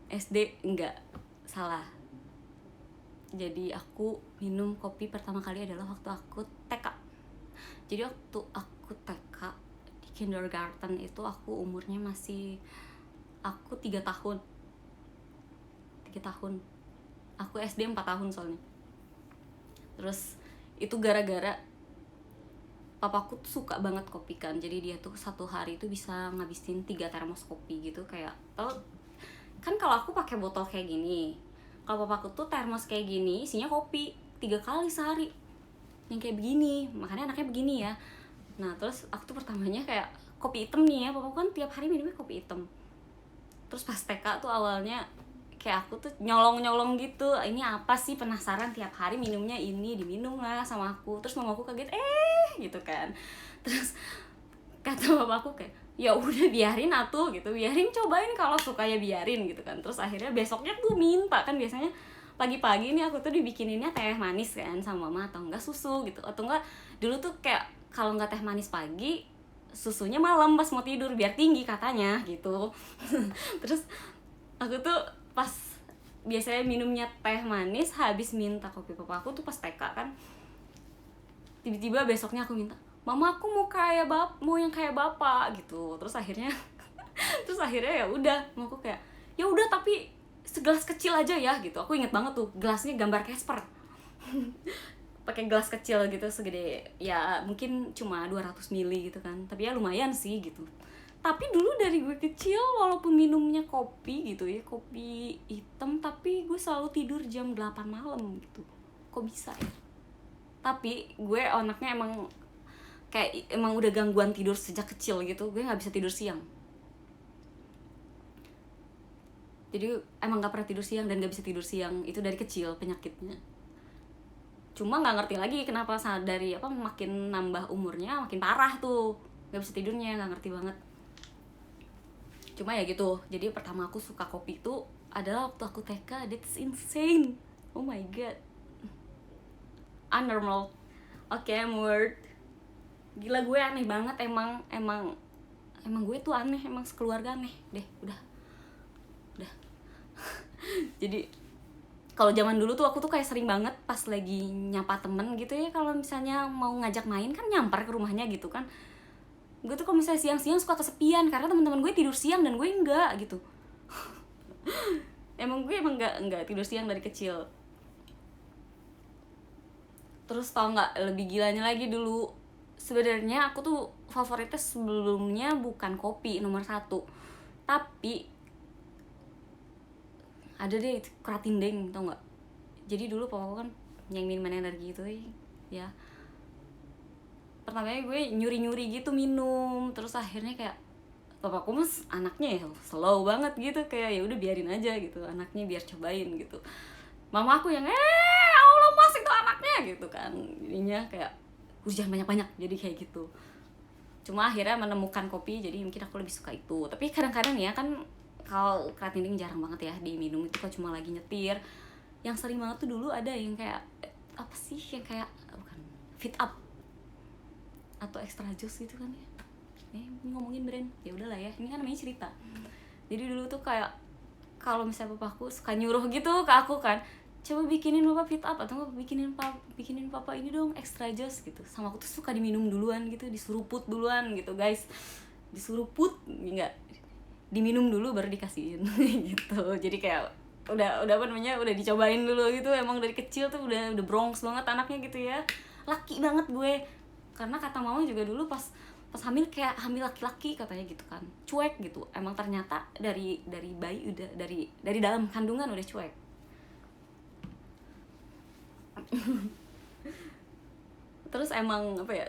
SD enggak, salah. Jadi aku minum kopi pertama kali adalah waktu aku TK. Jadi waktu aku TK di kindergarten itu aku umurnya masih, aku 3 tahun. 3 tahun. Aku SD 4 tahun soalnya. Terus itu gara-gara papaku tuh suka banget kopi kan. Jadi dia tuh satu hari itu bisa ngabisin 3 termos kopi gitu. Kayak tau kan kalau aku pakai botol kayak gini, kalau papaku tuh termos kayak gini isinya kopi 3 kali sehari yang kayak begini, makanya anaknya begini ya. Nah terus aku tuh pertamanya kayak kopi hitam nih ya, papaku kan tiap hari minumnya kopi hitam. Terus pas TK tuh awalnya kayak aku tuh nyolong gitu, ini apa sih, penasaran tiap hari minumnya ini, diminum lah sama aku. Terus mamaku kaget gitu kan. Terus kata bapakku kayak ya udah biarin atuh gitu, biarin, cobain kalau suka ya biarin gitu kan. Terus akhirnya besoknya tuh minta kan, biasanya pagi-pagi nih aku tuh dibikininya teh manis kan sama mama atau enggak susu gitu, atau enggak dulu tuh kayak kalau enggak teh manis pagi, susunya malam pas mau tidur biar tinggi katanya gitu. Terus aku tuh pas biasanya minumnya teh manis habis minta kopi papa aku tuh pas TK kan, tiba-tiba besoknya aku minta, mama aku mau yang kayak bapak gitu. Terus akhirnya ya udah, mau aku kayak ya udah tapi segelas kecil aja ya gitu. Aku inget banget tuh gelasnya gambar Casper. Pakai gelas kecil gitu segede ya mungkin cuma 200 ml gitu kan, tapi ya lumayan sih gitu. Tapi dulu dari gue kecil walaupun minumnya kopi gitu ya, kopi hitam, tapi gue selalu tidur jam 8 malam gitu. Kok bisa ya? Tapi gue anaknya emang udah gangguan tidur sejak kecil gitu. Gue nggak bisa tidur siang. Jadi emang nggak pernah tidur siang dan nggak bisa tidur siang itu dari kecil penyakitnya. Cuma nggak ngerti lagi kenapa dari makin nambah umurnya makin parah tuh, nggak bisa tidurnya, nggak ngerti banget. Cuma ya gitu. Jadi pertama aku suka kopi itu adalah waktu aku TK. That's insane. Oh my god. Unnormal. Oke, word. Gila, gue aneh banget emang gue tuh aneh, emang sekeluarga aneh deh. Udah. Jadi kalau zaman dulu tuh aku tuh kayak sering banget pas lagi nyapa temen gitu ya, kalau misalnya mau ngajak main kan nyamper ke rumahnya gitu kan. Gue tuh kalau misalnya siang-siang suka kesepian karena teman-teman gue tidur siang dan gue enggak gitu. Emang gue enggak tidur siang dari kecil. Terus tau nggak lebih gilanya lagi, dulu sebenarnya aku tuh favoritnya sebelumnya bukan kopi nomor 1, tapi ada deh itu Kratindeng, tau nggak? Jadi dulu papa kan yang minuman energi itu ya, pertamanya gue nyuri gitu minum. Terus akhirnya kayak papaku mas anaknya ya slow banget gitu, kayak ya udah biarin aja gitu, anaknya biar cobain gitu. Mama aku yang Allah mas itu anaknya gitu kan, jadinya kayak jangan banyak-banyak, jadi kayak gitu. Cuma akhirnya menemukan kopi, jadi mungkin aku lebih suka itu. Tapi kadang-kadang ya kan kalau Kratinding jarang banget ya diminum, itu kalau cuma lagi nyetir. Yang sering banget tuh dulu ada yang kayak apa sih, yang kayak bukan Fit Up atau Extra Juice gitu kan ya. Ngomongin brand ya udahlah ya, ini kan namanya cerita. Jadi dulu tuh kayak kalau misalnya papaku suka nyuruh gitu ke aku kan, coba bikinin papa Fit Up atau bikinin papa ini dong Extra Juice gitu. Sama aku tuh suka diminum duluan gitu, disuruh put duluan gitu guys, disuruh put enggak, diminum dulu baru dikasihin gitu. Jadi kayak udah dicobain dulu gitu. Emang dari kecil tuh udah Bronx banget anaknya gitu ya, laki banget gue. Karena kata mama juga dulu pas hamil kayak hamil laki-laki katanya gitu kan, cuek gitu. Emang ternyata dari bayi udah dari dalam kandungan udah cuek. Terus emang apa ya,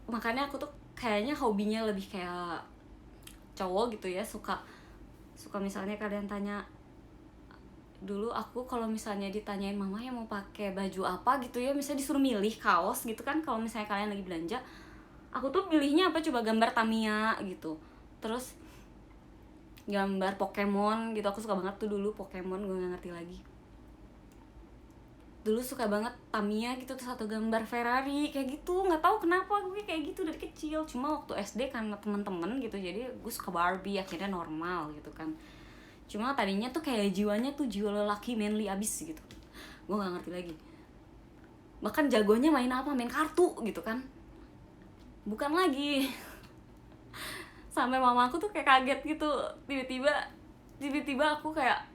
makanya aku tuh kayaknya hobinya lebih kayak cowok gitu ya, suka misalnya kalian tanya, dulu aku kalau misalnya ditanyain mama yang mau pakai baju apa gitu ya, misalnya disuruh milih kaos gitu kan, kalau misalnya kalian lagi belanja, aku tuh pilihnya apa coba, gambar Tamiya gitu, terus gambar Pokemon gitu. Aku suka banget tuh dulu Pokemon, gue nggak ngerti lagi. dulu suka banget Tamiya gitu, terus satu gambar Ferrari kayak gitu, nggak tahu kenapa gue kayak gitu dari kecil. Cuma waktu SD karena temen-temen gitu, jadi gue suka Barbie, akhirnya normal gitu kan. Cuma tadinya tuh kayak jiwanya tuh jiwa lelaki manly abis gitu, gue nggak ngerti lagi. Bahkan jagonya main apa, main kartu gitu kan, bukan lagi. Sampai mama aku tuh kayak kaget gitu, tiba-tiba aku kayak,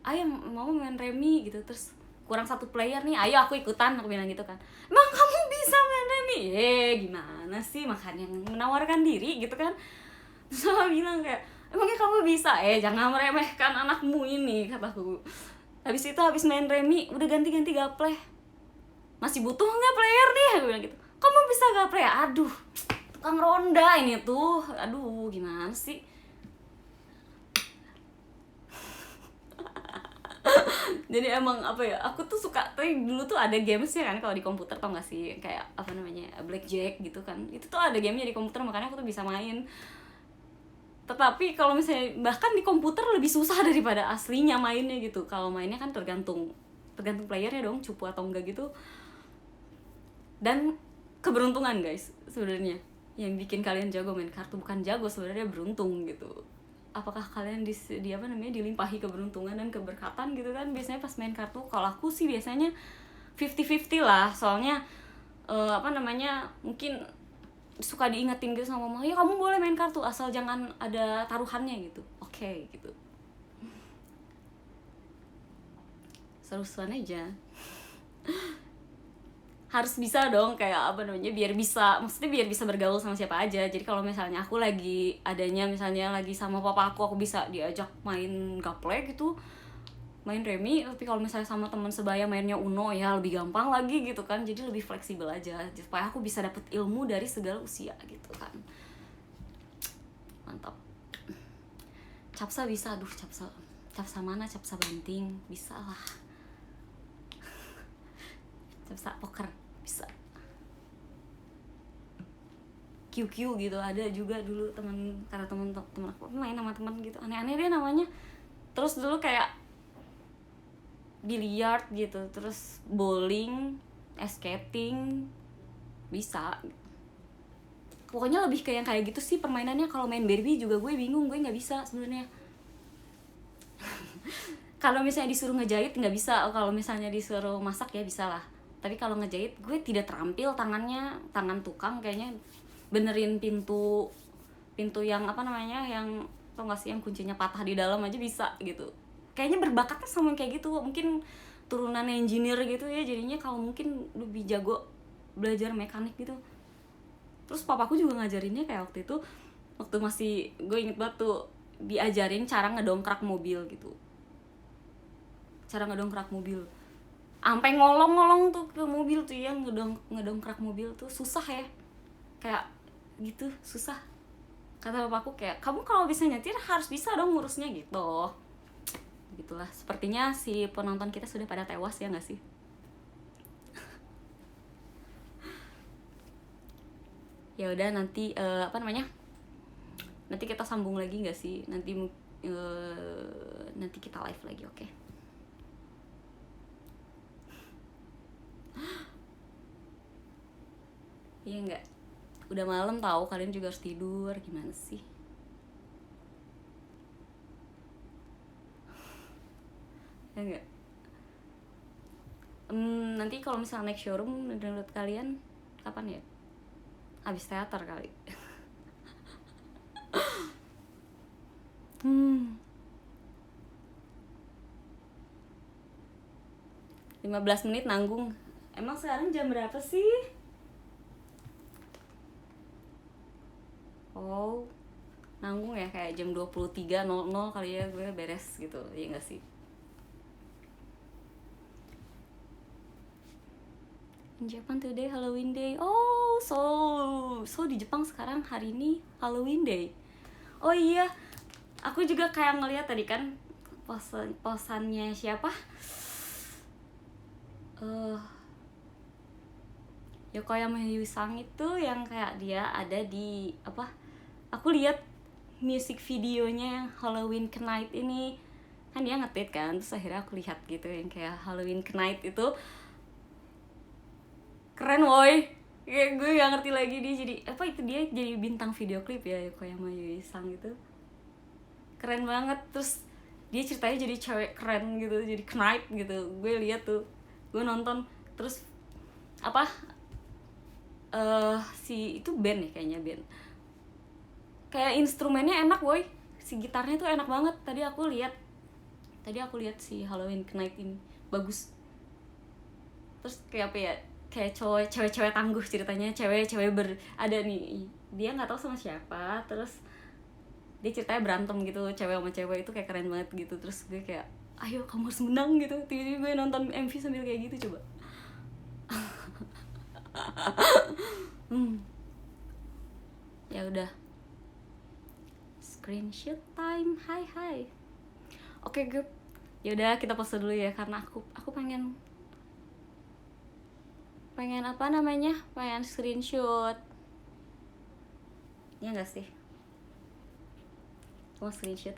ayo mau main remi gitu, terus kurang satu player nih, ayo aku ikutan, aku bilang gitu kan. Emang kamu bisa main remi? Gimana sih, makanya menawarkan diri gitu kan. Terus mama bilang kayak, emangnya kamu bisa? Jangan meremehkan anakmu ini, kataku. Habis itu habis main remi udah ganti-ganti gaple, masih butuh nggak player nih, aku bilang gitu. Kamu bisa gaple? Aduh, tukang ronda ini tuh, aduh gimana sih. Jadi emang apa ya, aku tuh suka, tapi dulu tuh ada games ya kan kalau di komputer, tau gak sih, kayak apa namanya, blackjack gitu kan, itu tuh ada gamenya di komputer, makanya aku tuh bisa main. Tetapi kalau misalnya bahkan di komputer lebih susah daripada aslinya mainnya gitu. Kalau mainnya kan tergantung playernya dong, cupu atau enggak gitu. Dan keberuntungan guys sebenarnya yang bikin kalian jago main kartu, bukan jago sebenarnya, beruntung gitu. Apakah kalian di apa namanya, dilimpahi keberuntungan dan keberkatan gitu kan biasanya pas main kartu? Kalau aku sih biasanya 50-50 lah, soalnya apa namanya, mungkin suka diingetin gitu sama mama, ya kamu boleh main kartu asal jangan ada taruhannya gitu. Oke, gitu, seru-seruan aja. Harus bisa dong, kayak apa namanya, biar bisa bergaul sama siapa aja. Jadi kalau misalnya aku lagi adanya, misalnya lagi sama papa aku bisa diajak main gaple gitu, main remi. Tapi kalau misalnya sama teman sebaya mainnya Uno, ya lebih gampang lagi gitu kan. Jadi lebih fleksibel aja supaya aku bisa dapet ilmu dari segala usia gitu kan. Mantap. Capsa bisa, aduh capsa mana, capsa banting bisa lah. Capsa poker bisa. QQ gitu ada juga dulu, kata temen aku main sama temen gitu, aneh-aneh deh namanya. Terus dulu kayak biliar gitu, terus bowling, skating bisa. Pokoknya lebih ke yang kayak gitu sih permainannya. Kalau main Barbie juga gue bingung, gue nggak bisa sebenarnya. Kalau misalnya disuruh ngejahit nggak bisa, kalau misalnya disuruh masak ya bisa lah. Tapi kalau ngejahit gue tidak terampil, tangan tukang kayaknya. Benerin pintu yang apa namanya, yang tau gak sih, yang kuncinya patah di dalam aja bisa gitu. Kayaknya berbakatnya sama kayak gitu, mungkin turunan engineer gitu ya, jadinya kalau mungkin lebih jago belajar mekanik gitu. Terus papaku juga ngajarinnya kayak waktu itu, waktu masih, gue inget banget tuh, diajarin cara ngedongkrak mobil gitu. Cara ngedongkrak mobil, sampai ngolong-ngolong tuh ke mobil tuh, yang ngedongkrak mobil tuh susah ya, kayak gitu susah. Kata bapakku kayak, kamu kalau bisa nyetir harus bisa dong ngurusnya gitu. Begitulah, sepertinya si penonton kita sudah pada tewas ya nggak sih? Ya udah, nanti apa namanya, nanti kita sambung lagi nggak sih, nanti kita live lagi, oke? Iya nggak? Udah malam tahu, kalian juga harus tidur, gimana sih? Ya nggak? Nanti kalau misalnya next showroom menurut kalian kapan ya? Habis teater kali. 15 menit nanggung. Emang sekarang jam berapa sih? Oh, nanggung ya, kayak jam 23.00 kali ya gue beres gitu, iya gak sih? In Japan today Halloween day. Oh, so di Jepang sekarang hari ini Halloween day. Oh iya, aku juga kayak ngeliat tadi kan posannya siapa? Yokoyama Yusang itu, yang kayak dia ada di apa? Aku lihat music videonya yang Halloween Night ini, kan dia nge-tweet kan, terus akhirnya aku lihat gitu yang kayak Halloween Knight itu keren woy, kayak gue gak ngerti lagi dia jadi apa, itu dia jadi bintang video klip ya Yokoyama Yui-sang itu keren banget. Terus dia ceritanya jadi cewek keren gitu, jadi knight gitu. Gue lihat tuh, gue nonton. Terus apa si itu band ya, kayaknya band, kayak instrumennya enak woy, si gitarnya tuh enak banget. Tadi aku lihat si Halloween Knight ini bagus. Terus kayak apa ya, kayak cewek-cewek tangguh ceritanya, cewek-cewek ada nih, dia nggak tahu sama siapa, terus dia ceritanya berantem gitu, cewek sama cewek itu kayak keren banget gitu. Terus gue kayak ayo kamu harus menang gitu. Tiba-tiba gue nonton MV sambil kayak gitu coba. Ya udah, screenshot time. Hai oke gue, ya udah kita pause dulu ya, karena aku pengen apa namanya, pengen screenshot ya nggak sih, mau screenshot